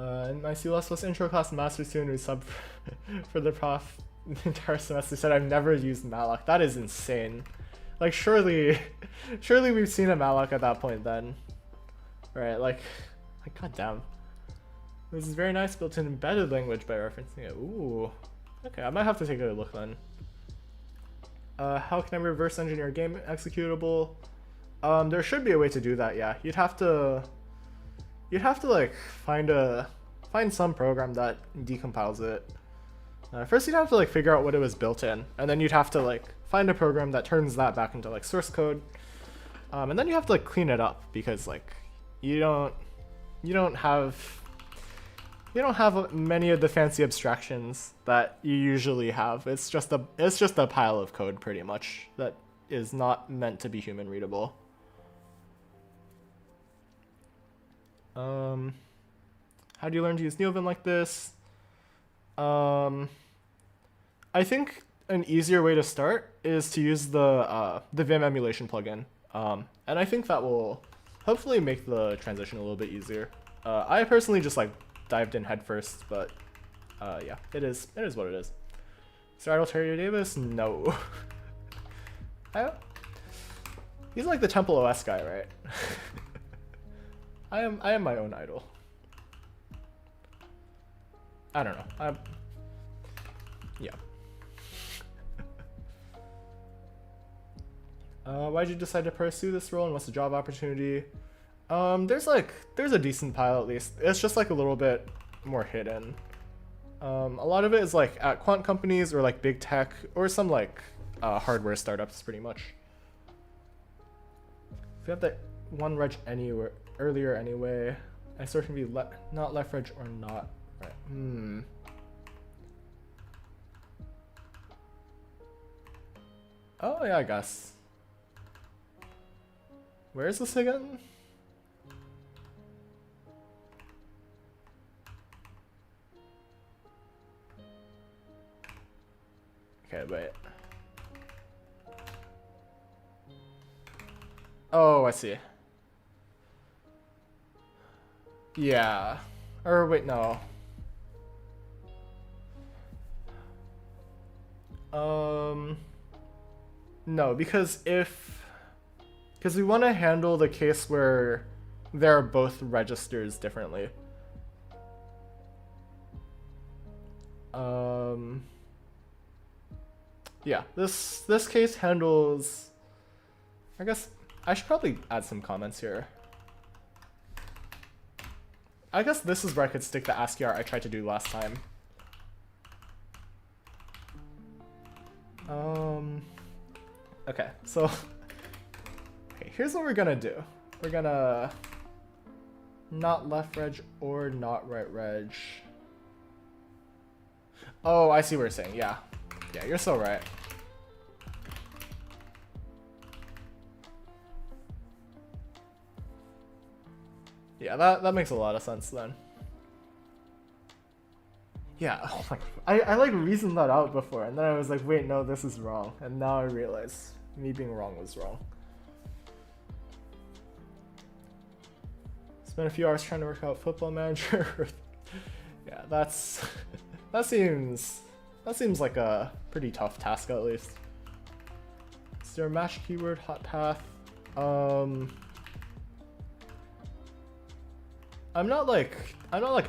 Speaker 1: In my C++ intro class master student who sub for the prof the entire semester said I've never used malloc. That is insane. Like surely we've seen a malloc at that point then. Right, like goddamn. This is very nice, built-in embedded language by referencing it. Ooh. Okay, I might have to take a look then. How can I reverse engineer a game executable? There should be a way to do that, yeah. You'd have to like find some program that decompiles it. First you'd have to like figure out what it was built in, and then you'd have to like find a program that turns that back into like source code. And then you have to like clean it up because like you don't have many of the fancy abstractions that you usually have. It's just a pile of code pretty much that is not meant to be human readable. How do you learn to use Neovim like this? I think an easier way to start is to use the Vim emulation plugin, and I think that will hopefully make the transition a little bit easier. I personally just like dived in head first, but yeah, it is what it is. Sir Idol Terry Davis? No. He's like the Temple OS guy, right? I am my own idol. I don't know. Yeah. Why'd you decide to pursue this role and what's the job opportunity? There's a decent pile at least. It's just like a little bit more hidden. A lot of it is like at quant companies or like big tech or some like hardware startups pretty much. If you have that one reg anywhere earlier anyway, I sort of be not left reg or not. Right. Oh yeah, I guess. Where is this again? Okay, wait. Oh, I see. Yeah. Or wait, no. No, because we want to handle the case where there are both registers differently. Yeah, this case handles. I guess I should probably add some comments here. I guess this is where I could stick the ASCII art I tried to do last time. Okay, so okay, here's what we're gonna do. We're gonna not left reg or not right reg. Oh, I see what you're saying. Yeah, you're so right. Yeah, that makes a lot of sense then. Yeah, oh my, I like reasoned that out before, and then I was like, wait, no, this is wrong, and now I realize me being wrong was wrong. Spent a few hours trying to work out Football Manager. Yeah, that seems like a pretty tough task at least. Is there a match keyword hot path? I'm not like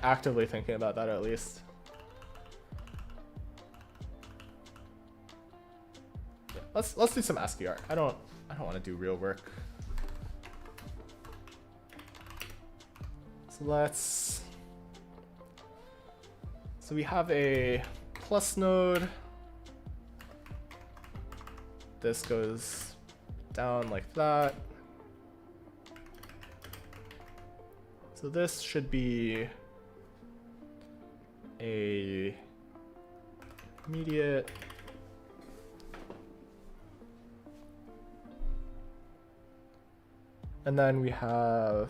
Speaker 1: actively thinking about that at least. Yeah, let's do some ASCII art. I don't want to do real work. So we have a plus node. This goes down like that. So this should be a immediate. And then we have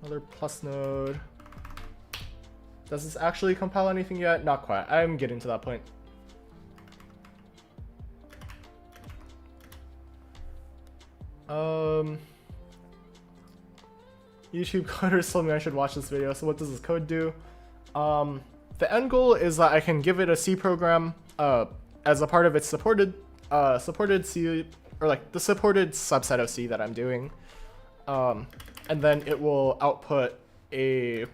Speaker 1: another plus node. Does this actually compile anything yet? Not quite. I'm getting to that point. YouTube coders told me I should watch this video. So what does this code do? The end goal is that I can give it a C program as a part of its supported C, or like the supported subset of C that I'm doing, and then it will output a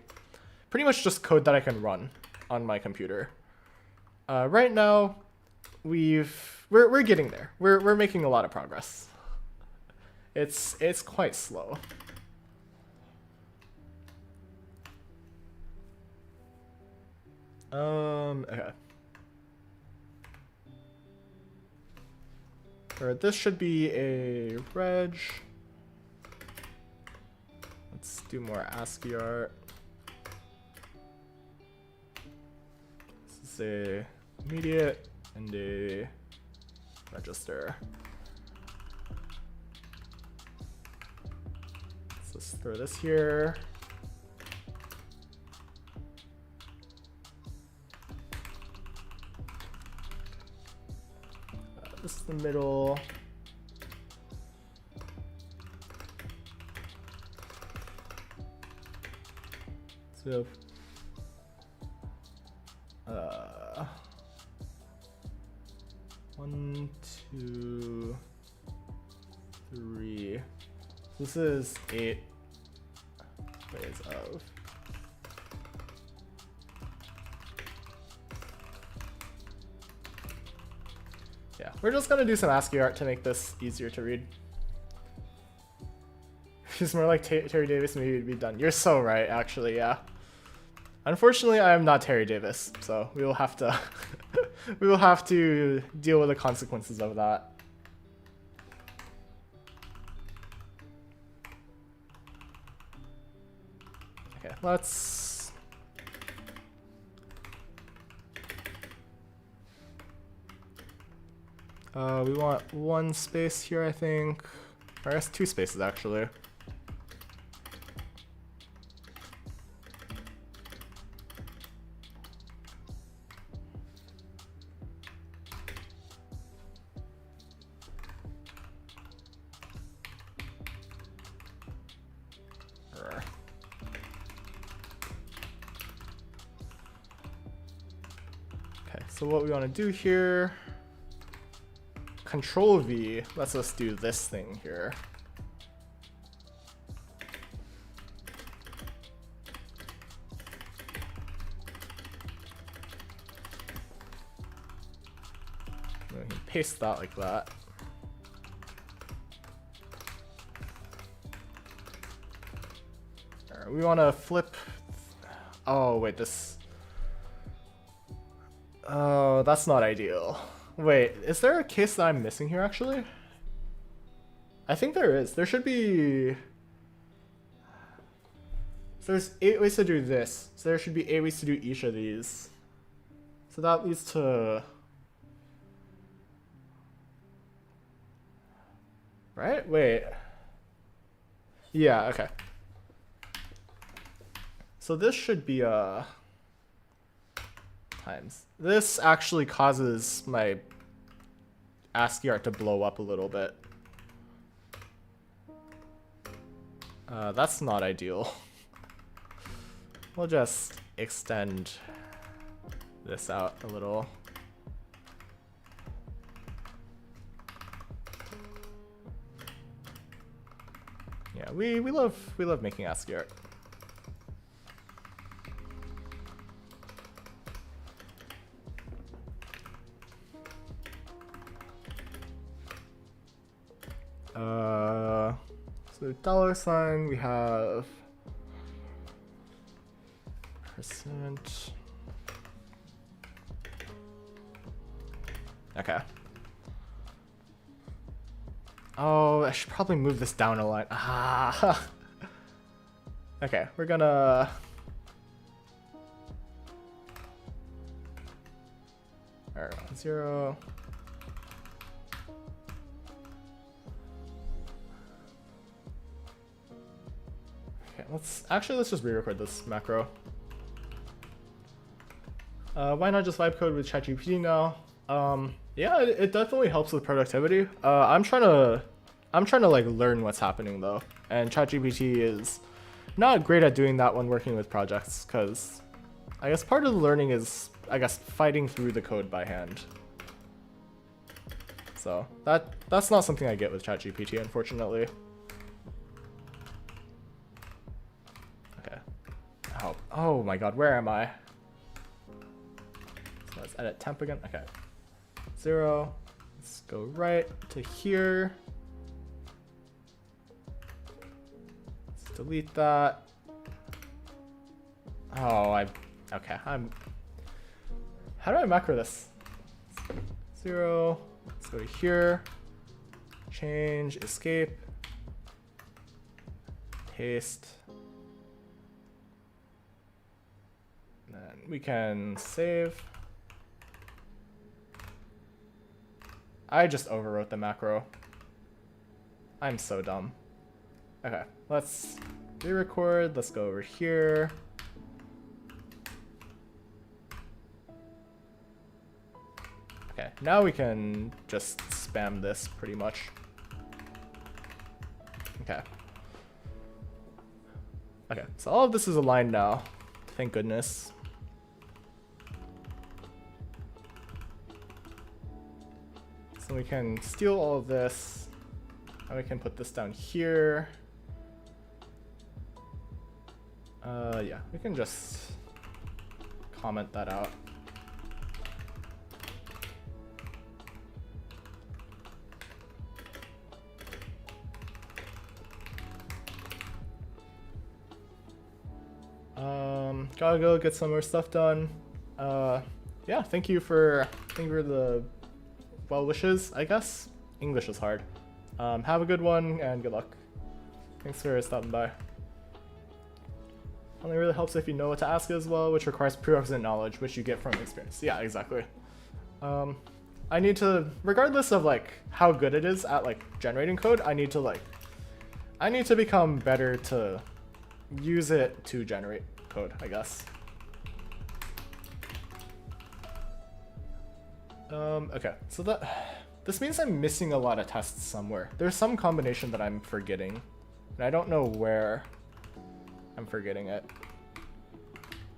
Speaker 1: pretty much just code that I can run on my computer. Right now, we're getting there. We're making a lot of progress. It's quite slow. Okay. Or this should be a reg. Let's do more ASCII art. This is a immediate and a register. Let's just throw this here. This is the middle. So, 1, 2, 3. This is 8 ways of. Yeah, we're just gonna do some ASCII art to make this easier to read. He's more like Terry Davis, maybe it'd be done. You're so right, actually, yeah. Unfortunately, I am not Terry Davis, so we will have to we will have to deal with the consequences of that. Okay, let's we want 1 space here, I think. Or I guess 2 spaces actually. So what we want to do here, Control V lets us do this thing here. And we can paste that like that. All right, we want to flip. Oh wait, this. Oh, that's not ideal. Wait, is there a case that I'm missing here, actually? I think there is. There should be... So there's 8 ways to do this. So there should be 8 ways to do each of these. So that leads to... Right? Wait. Yeah, okay. So this should be times. This actually causes my ASCII art to blow up a little bit. That's not ideal. We'll just extend this out a little. Yeah, we love making ASCII art. So $, we have %. Okay. Oh, I should probably move this down a line. Ah. Okay, we're gonna. All right, 0. Okay, let's just re-record this macro. Why not just vibe code with ChatGPT now? Yeah, it definitely helps with productivity. I'm trying to like learn what's happening though, and ChatGPT is not great at doing that when working with projects, because I guess part of the learning is, I guess, fighting through the code by hand. So that's not something I get with ChatGPT, unfortunately. Okay. Oh my god, where am I? So let's edit temp again. Okay. 0. Let's go right to here. Let's delete that. Oh, okay. How do I macro this? 0. Let's go to here. Change, escape. Paste. And then we can save. I just overwrote the macro. I'm so dumb. Okay, let's re-record. Let's go over here. Okay, now we can just spam this pretty much. Okay. Okay, so all of this is aligned now. Thank goodness. So we can steal all of this, and we can put this down here. Yeah, we can just comment that out. Gotta go get some more stuff done. Yeah, thank you for the well wishes, I guess. English is hard. Have a good one and good luck. Thanks for stopping by. Only really helps if you know what to ask as well, which requires prerequisite knowledge, which you get from experience. Yeah, exactly. I need to, regardless of like how good it is at like generating code, I need to become better to use it to generate code, I guess. Okay, so this means I'm missing a lot of tests somewhere. There's some combination that I'm forgetting, and I don't know where I'm forgetting it.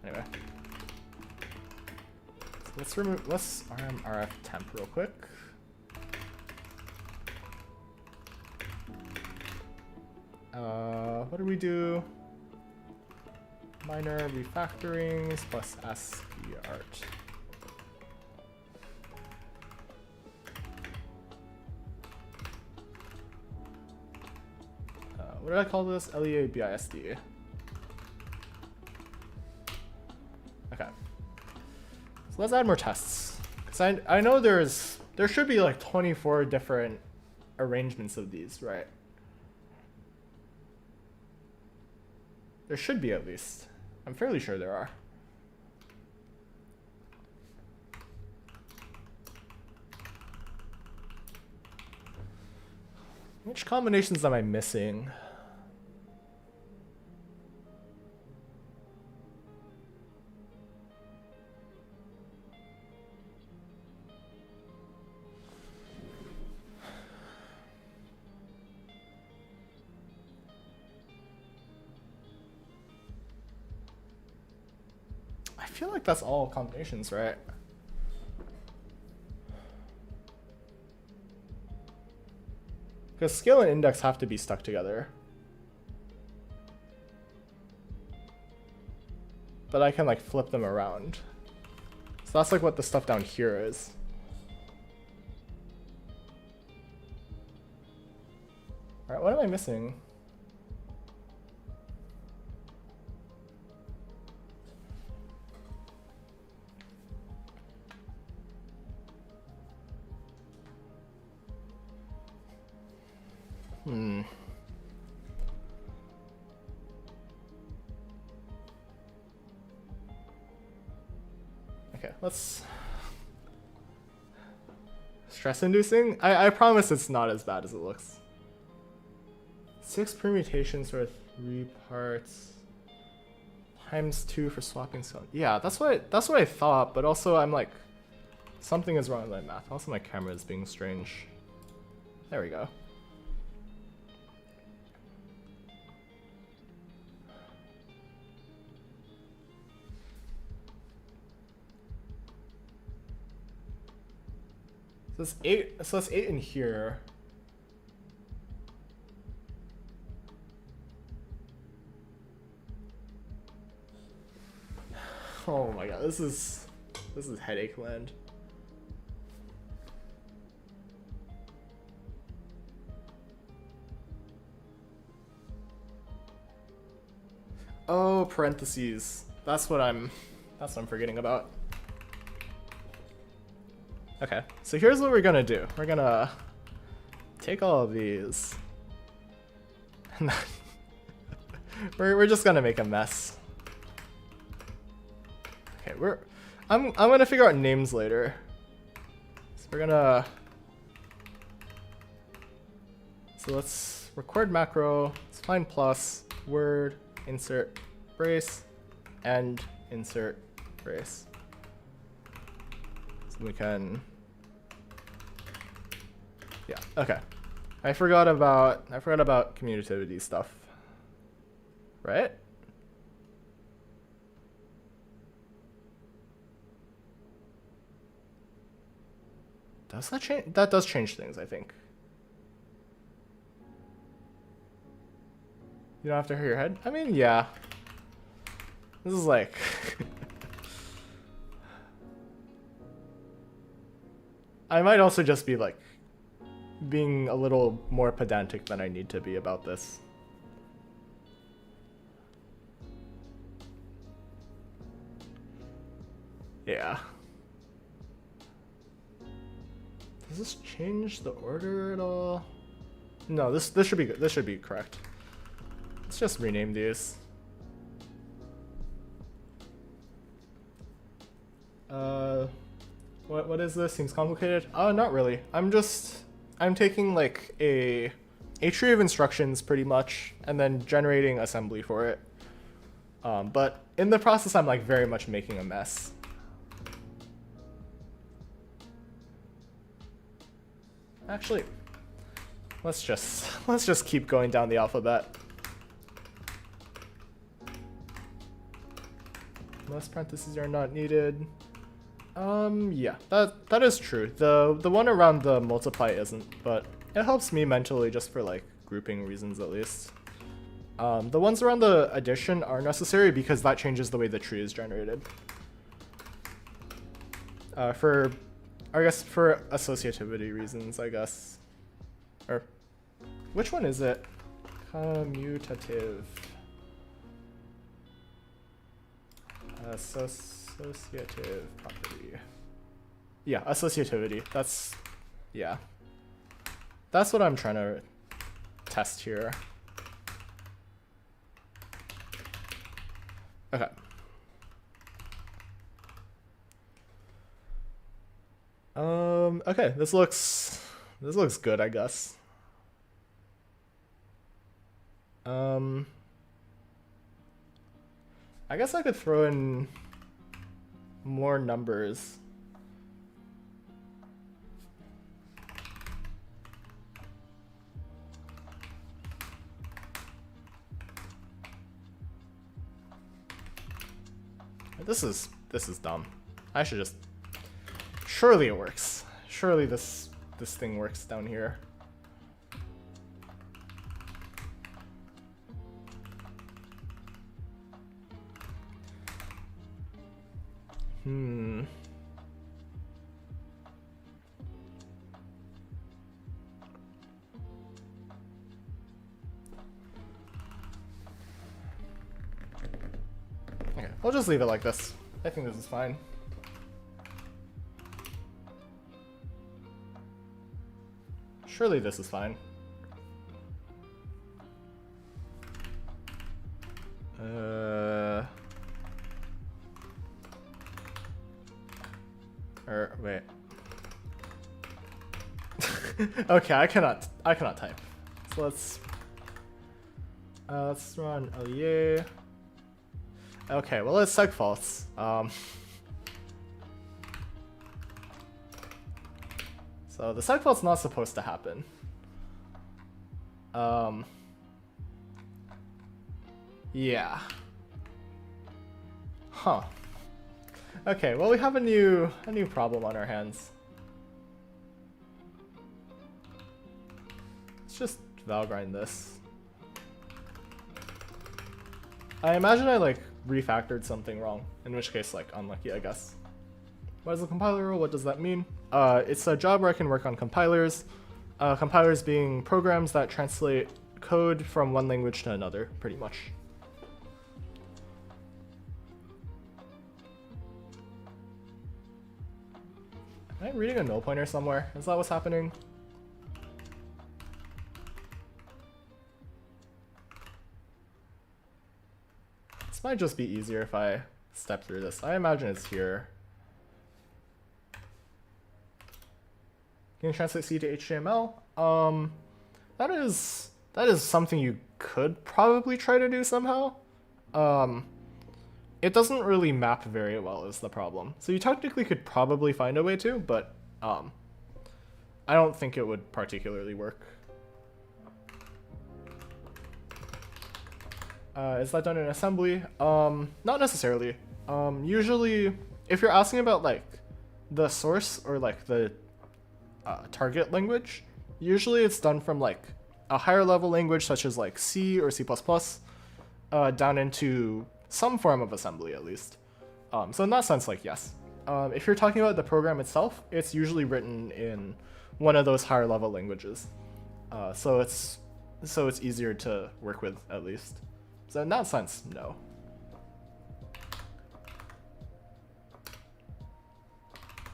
Speaker 1: Anyway, so let's rmrf temp real quick. What do we do? Minor refactorings plus ASCII art. What did I call this? LEABISD. Okay. So let's add more tests. Because I know there should be like 24 different arrangements of these, right? There should be at least. I'm fairly sure there are. Which combinations am I missing? I feel like that's all combinations, right? Because scale and index have to be stuck together. But I can like flip them around. So that's like what the stuff down here is. Alright, what am I missing? Okay, let's... Stress-inducing? I promise it's not as bad as it looks. 6 permutations for 3 parts. Times 2 for swapping stone. Yeah, that's what I thought, but also I'm like... Something is wrong with my math. Also my camera is being strange. There we go. So that's 8. So that's 8 in here. Oh my god, this is headache land. Oh, parentheses. That's what I'm forgetting about. Okay, so here's what we're gonna do. We're gonna take all of these. And then we're just gonna make a mess. Okay, I'm gonna figure out names later. So we're gonna. So let's record macro. Let's find plus word insert brace and insert brace. So we can. Yeah. Okay. I forgot about commutativity stuff. Right? Does that change? That does change things, I think. You don't have to hurt your head? I mean, yeah. This is like... I might also just be like being a little more pedantic than I need to be about this. Yeah. Does this change the order at all? No, this should be good. This should be correct. Let's just rename these. What is this? Seems complicated. Oh, not really. I'm taking like a tree of instructions pretty much, and then generating assembly for it. But in the process, I'm like very much making a mess. Actually, let's just keep going down the alphabet. Most parentheses are not needed. Yeah, that is true. The one around the multiply isn't, but it helps me mentally just for like grouping reasons at least. The ones around the addition are necessary because that changes the way the tree is generated. I guess for associativity reasons, I guess. Or, which one is it? Commutative. Associative property. Yeah, associativity. Yeah. That's what I'm trying to test here. Okay. Okay, this looks good, I guess. I guess I could throw in more numbers. This is dumb. I should just. Surely it works. Surely this thing works down here. Okay, we'll just leave it like this. I think this is fine. Surely this is fine. Wait. Okay, I cannot type. So let's run Lier. Okay, well it's seg false. So the seg fault's not supposed to happen. Yeah. Huh. Okay, well we have a new problem on our hands. Let's just Valgrind this. I imagine I like refactored something wrong, in which case like unlucky, I guess. What is a compiler rule? What does that mean? It's a job where I can work on compilers. Compilers being programs that translate code from one language to another, pretty much. Am I reading a null pointer somewhere? Is that what's happening? This might just be easier if I step through this. I imagine it's here. Can you translate C to HTML? That is something you could probably try to do somehow. It doesn't really map very well is the problem. So you technically could probably find a way to, but I don't think it would particularly work. Is that done in assembly? Not necessarily. Usually, if you're asking about like the source or like the target language, usually it's done from like a higher level language such as like C or C++, down into some form of assembly at least. So in that sense, like yes. If you're talking about the program itself, it's usually written in one of those higher level languages. So it's easier to work with at least. So in that sense, no.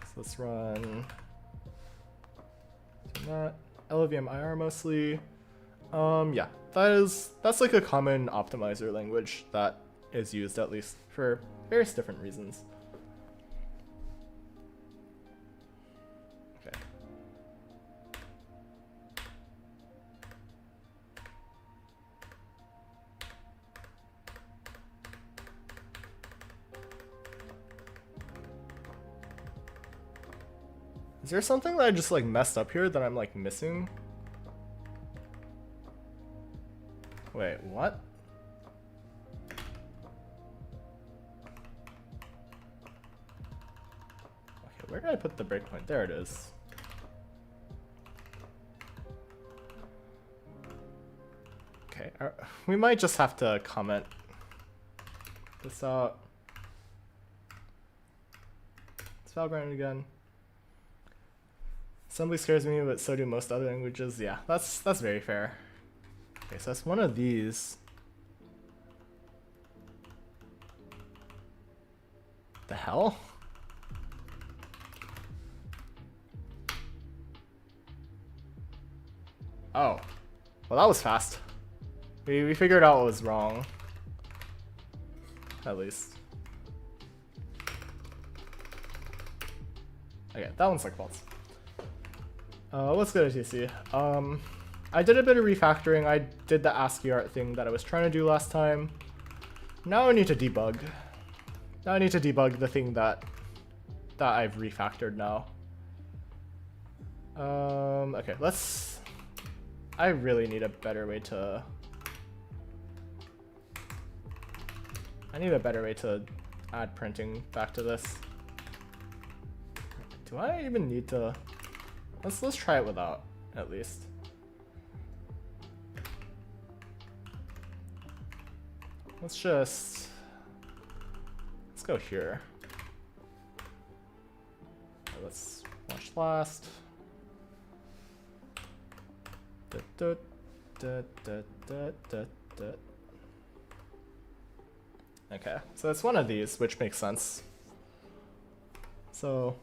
Speaker 1: So let's run that. LLVM IR mostly. Yeah, that's like a common optimizer language that is used at least for various different reasons. Okay. Is there something that I just like messed up here that I'm like missing? Wait, what? Okay, where did I put the breakpoint? There it is. Okay, we might just have to comment this out. Let's Valgrind again. Assembly scares me, but so do most other languages. Yeah, that's very fair. Okay, so that's one of these. The hell? Oh. Well, that was fast. We figured out what was wrong. At least. Okay, that one's like false. Let's go to TC. I did a bit of refactoring. I did the ASCII art thing that I was trying to do last time. Now I need to debug. Now I need to debug the thing that I've refactored now. Okay, I really need a better way to... I need a better way to add printing back to this. Do I even need to... Let's try it without, at least. Let's go here. Let's watch last. Okay, so it's one of these, which makes sense. So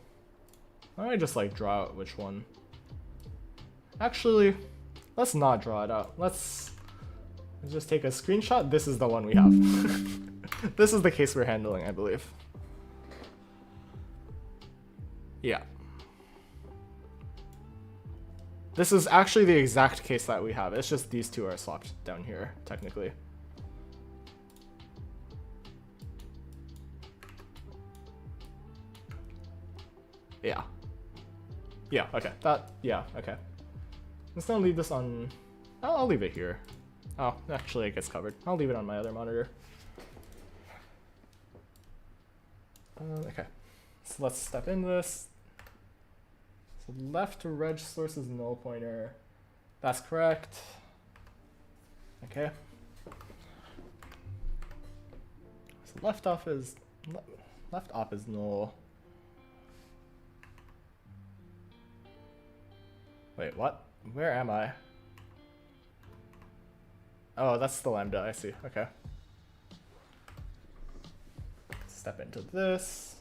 Speaker 1: why don't I just like draw out which one? Actually, let's not draw it out. Let's just take a screenshot. This is the one we have. This is the case we're handling, I believe. Yeah. This is actually the exact case that we have. It's just these two are swapped down here, technically. Yeah. Yeah, okay. Yeah, okay. Let's not leave this on... I'll leave it here. Oh, actually it gets covered. I'll leave it on my other monitor. Okay. So let's step into this. So left reg source is null pointer. That's correct. Okay. So left op is null. Wait, what? Where am I? Oh, that's the lambda, I see. Okay. Step into this.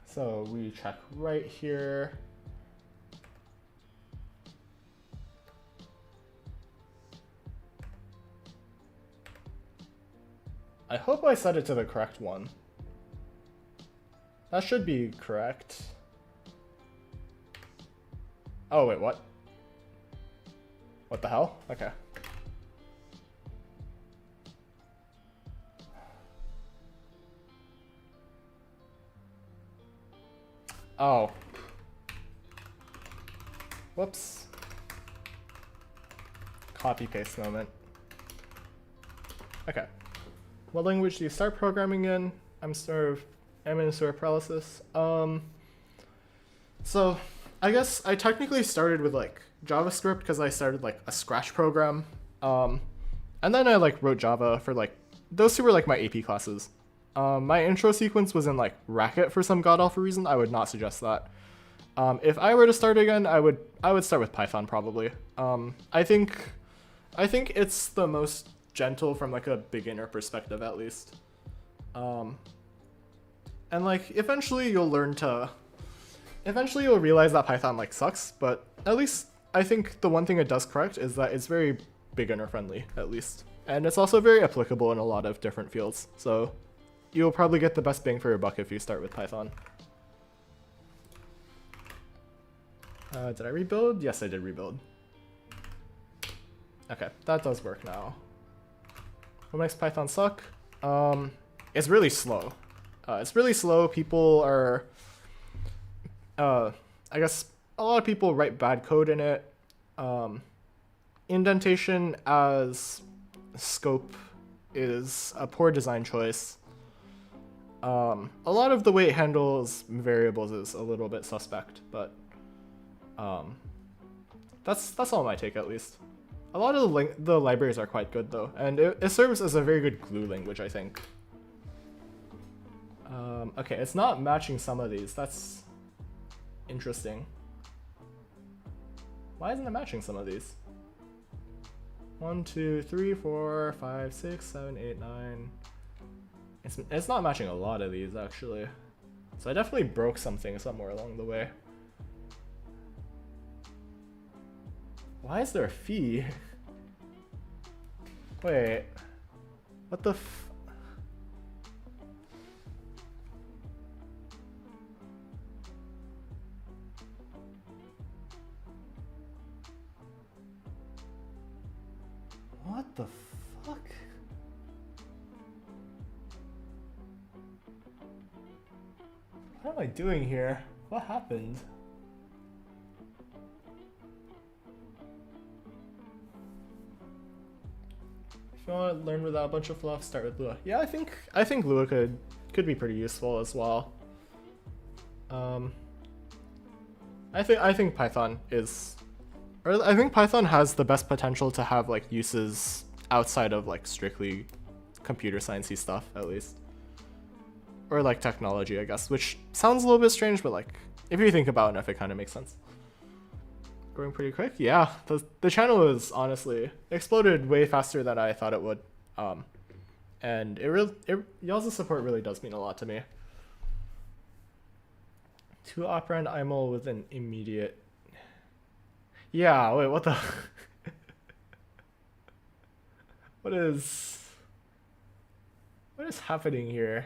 Speaker 1: So we check right here. I hope I set it to the correct one. That should be correct. Oh, wait, what? What the hell? Okay. Oh. Whoops. Copy paste moment. Okay. What language do you start programming in? I'm in sort of paralysis. So I guess I technically started with like JavaScript because I started like a Scratch program. And then I like wrote Java for like, those two were like my AP classes. My intro sequence was in like Racket for some god awful reason. I would not suggest that. If I were to start again, I would start with Python probably. I think it's the most gentle from like a beginner perspective at least. And like eventually you'll realize that Python like sucks, but at least I think the one thing it does correct is that it's very beginner friendly at least. And it's also very applicable in a lot of different fields. So you'll probably get the best bang for your buck if you start with Python. Did I rebuild? Yes, I did rebuild. Okay, that does work now. What makes Python suck? It's really slow. It's really slow. People are, I guess a lot of people write bad code in it. Indentation as scope is a poor design choice. A lot of the way it handles variables is a little bit suspect, but that's all my take at least. A lot of the libraries are quite good though, and it serves as a very good glue language, I think. Okay, it's not matching some of these. That's interesting. Why isn't it matching some of these? 1, 2, 3, 4, 5, 6, 7, 8, 9. It's not matching a lot of these actually. So I definitely broke something somewhere along the way. Why is there a fee? Wait. What the f... What the fuck? What am I doing here? What happened? If you want to learn without a bunch of fluff, start with Lua. Yeah, I think Lua could be pretty useful as well. I think Python is, or I think Python has the best potential to have like uses outside of like strictly computer sciencey stuff at least, or like technology, I guess, which sounds a little bit strange, but like if you think about it enough, it kind of makes sense. Growing pretty quick, yeah. The channel is honestly exploded way faster than I thought it would, and y'all's support really does mean a lot to me. 2 operand IML with an immediate. Yeah, wait, what the? What is happening here?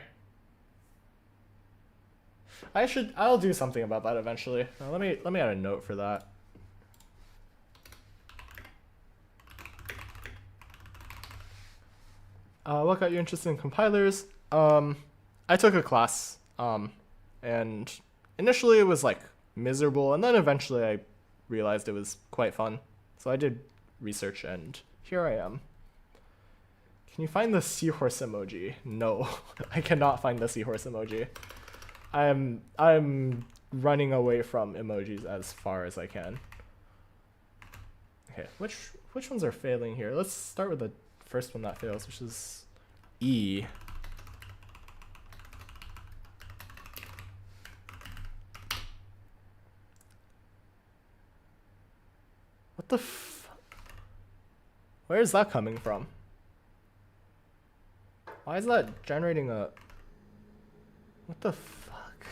Speaker 1: I'll do something about that eventually. Let me add a note for that. What got you interested in compilers? I took a class, and initially it was like miserable, and then eventually I realized it was quite fun. So I did research, and here I am. Can you find the seahorse emoji? No, I cannot find the seahorse emoji. I'm running away from emojis as far as I can. Okay, which ones are failing here? Let's start with the first one that fails, which is E. What the f... Where is that coming from? Why is that generating a... What the fuck?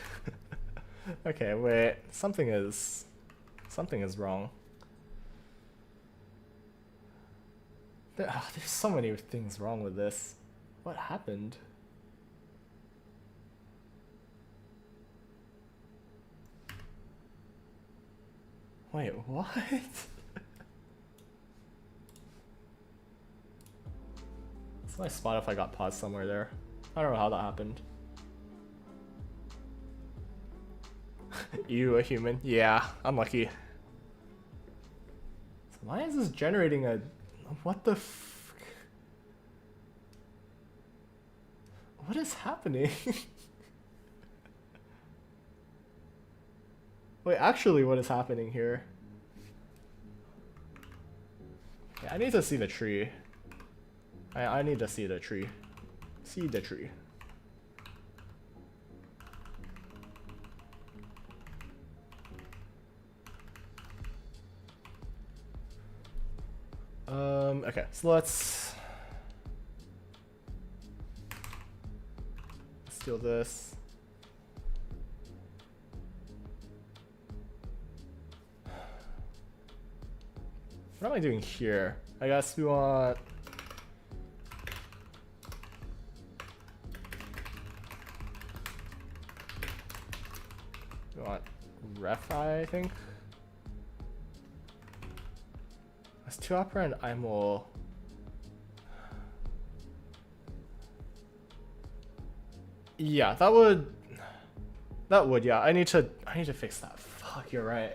Speaker 1: Okay, wait. Something is wrong. There's so many things wrong with this. What happened? Wait, what? So my Spotify got paused somewhere there. I don't know how that happened. You a human? Yeah, unlucky. So why is this generating a... What the f... What is happening? Wait, actually what is happening here? Yeah, I need to see the tree. I need to see the tree. See the tree. Okay, so let's steal this. What am I doing here? I guess we want... We want ref I think? That's 2 opera and imul. Yeah, that would, yeah. I need to fix that. Fuck, you're right.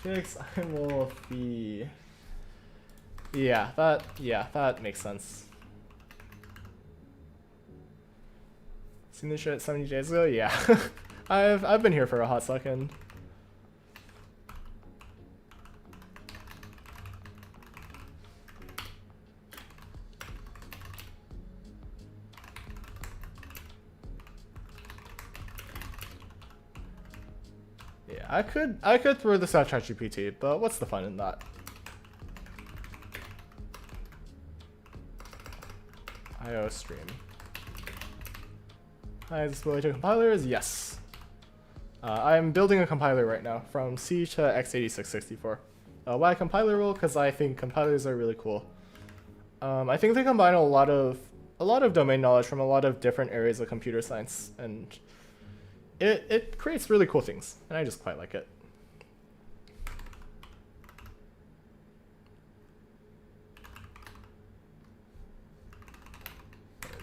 Speaker 1: Fix imul fee. Yeah, that makes sense. Seen this shit 70 days ago? Yeah. I've been here for a hot second. Yeah, I could throw this at ChatGPT, but what's the fun in that? IO stream. Hi, is this related to compilers? Yes. I'm building a compiler right now from C to x86-64. Why a compiler role? Because I think compilers are really cool. I think they combine a lot of domain knowledge from a lot of different areas of computer science, and it creates really cool things, and I just quite like it.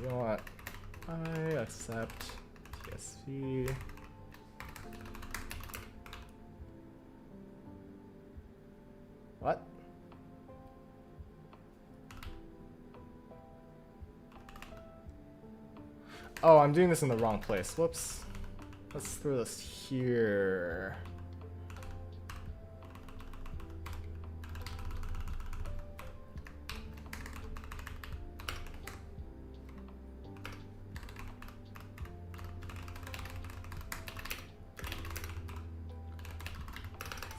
Speaker 1: We want I accept TSV. What? Oh, I'm doing this in the wrong place. Whoops. Let's throw this here.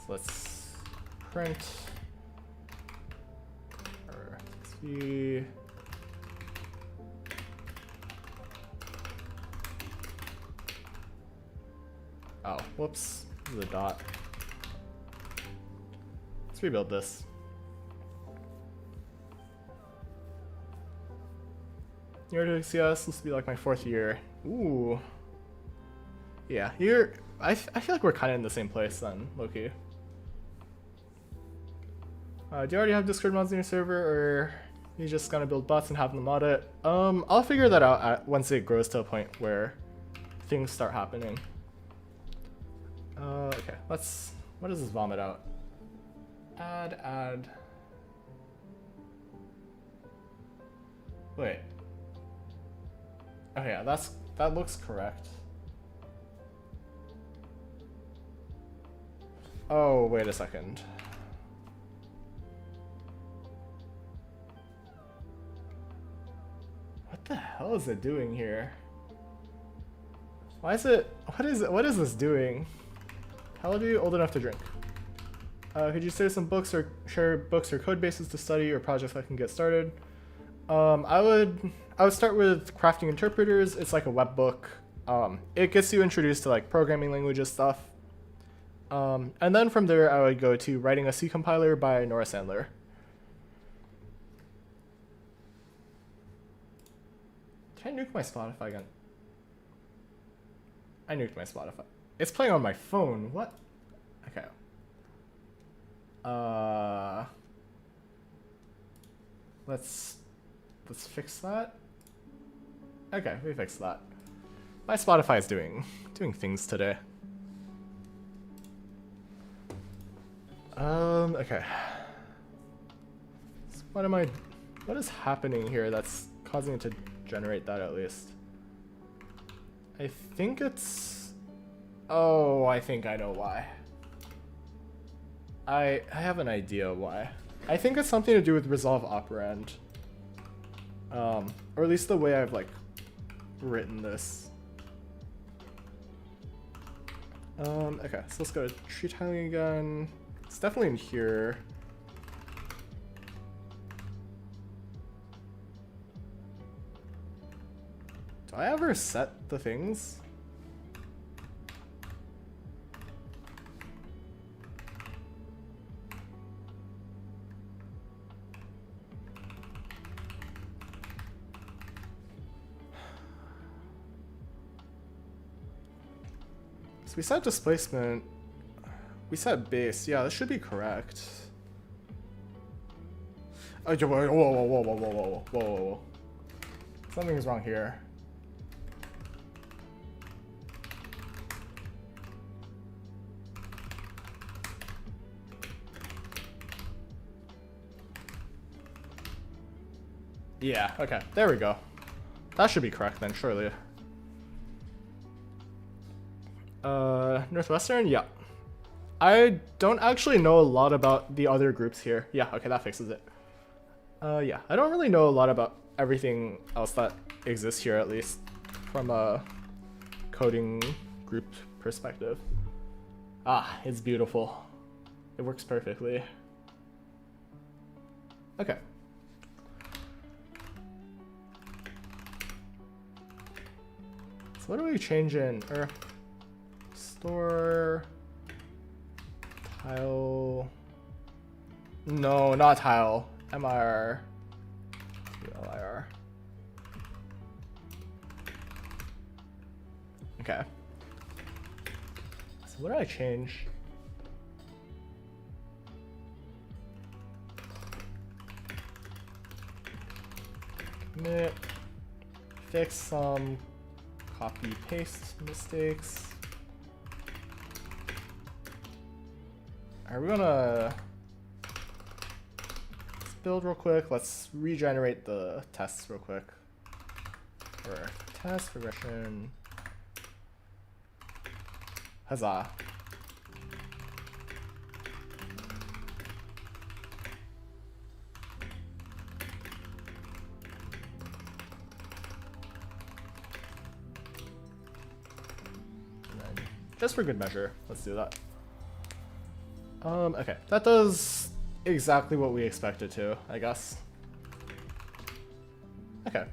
Speaker 1: So let's print our XP. Oh, whoops, the dot. Let's rebuild this. Year to CS, this will be like my 4th year. Ooh. Yeah, here, I feel like we're kind of in the same place then, Loki. Do you already have Discord mods in your server, or you just gonna build bots and have them mod it? I'll figure that out once it grows to a point where things start happening. Okay, what does this vomit out? Add. Wait. Oh yeah, that looks correct. Oh, wait a second. What the hell is it doing here? Why is it, what is this doing? How old are you? Old enough to drink. Could you share some books or code bases to study or projects that can get started? I would start with crafting interpreters. It's like a web book. It gets you introduced to like programming languages stuff. And then from there, I would go to Writing a C Compiler by Nora Sandler. Did I nuke my Spotify again? I nuked my Spotify. It's playing on my phone. What? Okay. Let's fix that. Okay, we fixed that. My Spotify is doing things today. Okay. So what is happening here that's causing it to generate that at least? I think it's, oh, I think I know why. I have an idea why. I think it's something to do with resolve operand. Or at least the way I've like written this. Okay, so let's go to tree tiling again. It's definitely in here. Do I ever set the things? So we set displacement. We set base. Yeah, this should be correct. Oh, whoa. Something's wrong here. Yeah, okay. There we go. That should be correct then, surely. Northwestern? Yeah. I don't actually know a lot about the other groups here. Yeah, okay, that fixes it. Yeah, I don't really know a lot about everything else that exists here, at least from a coding group perspective. Ah, it's beautiful. It works perfectly. Okay. So what do we change in? Store tile. No, not tile. MIR. LIR. Okay. So what do I change? Commit. Fix some copy paste mistakes. Are we gonna let's build real quick? Let's regenerate the tests real quick. For test regression. Huzzah. And then, just for good measure, let's do that. Okay, that does exactly what we expected to, I guess. Okay.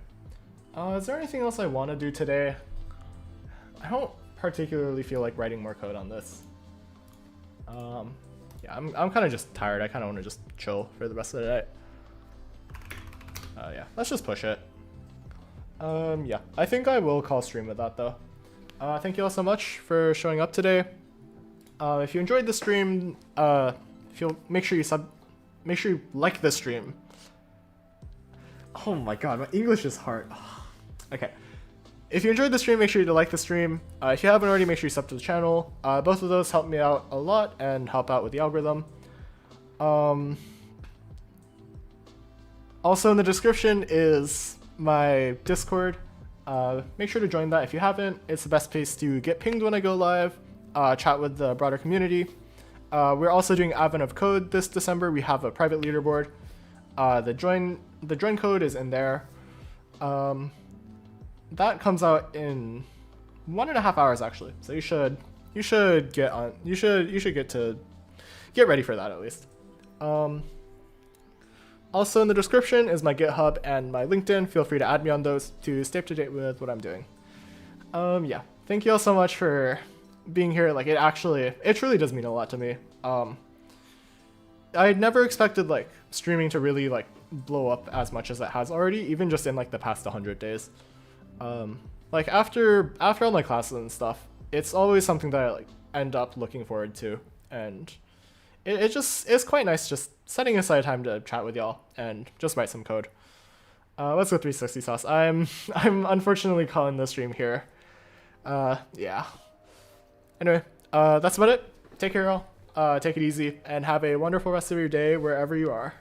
Speaker 1: Is there anything else I want to do today? I don't particularly feel like writing more code on this. Yeah, I'm kind of just tired. I kind of want to just chill for the rest of the day. Yeah, let's just push it. Yeah, I think I will call stream with that though. Thank you all so much for showing up today. If you enjoyed the stream, make sure you like the stream. Oh my god, my English is hard. Okay. If you enjoyed the stream, make sure to like the stream. If you haven't already, make sure you sub to the channel. Both of those help me out a lot and help out with the algorithm. Also in the description is my Discord. Make sure to join that if you haven't. It's the best place to get pinged when I go live, chat with the broader community. We're also doing Advent of Code this December. We have a private leaderboard. The join code is in there. That comes out in 1.5 hours actually. So you should get ready for that at least. Also in the description is my GitHub and my LinkedIn. Feel free to add me on those to stay up to date with what I'm doing. Yeah, thank you all so much for being here. Like it truly does mean a lot to me. I never expected like streaming to really like blow up as much as it has already, even just in like the past 100 days. Like after all my classes and stuff, it's always something that I like end up looking forward to, and it's quite nice just setting aside time to chat with y'all and just write some code. Let's go 360 sauce. I'm unfortunately calling the stream here. Yeah. Anyway, that's about it. Take care, y'all. Take it easy and have a wonderful rest of your day wherever you are.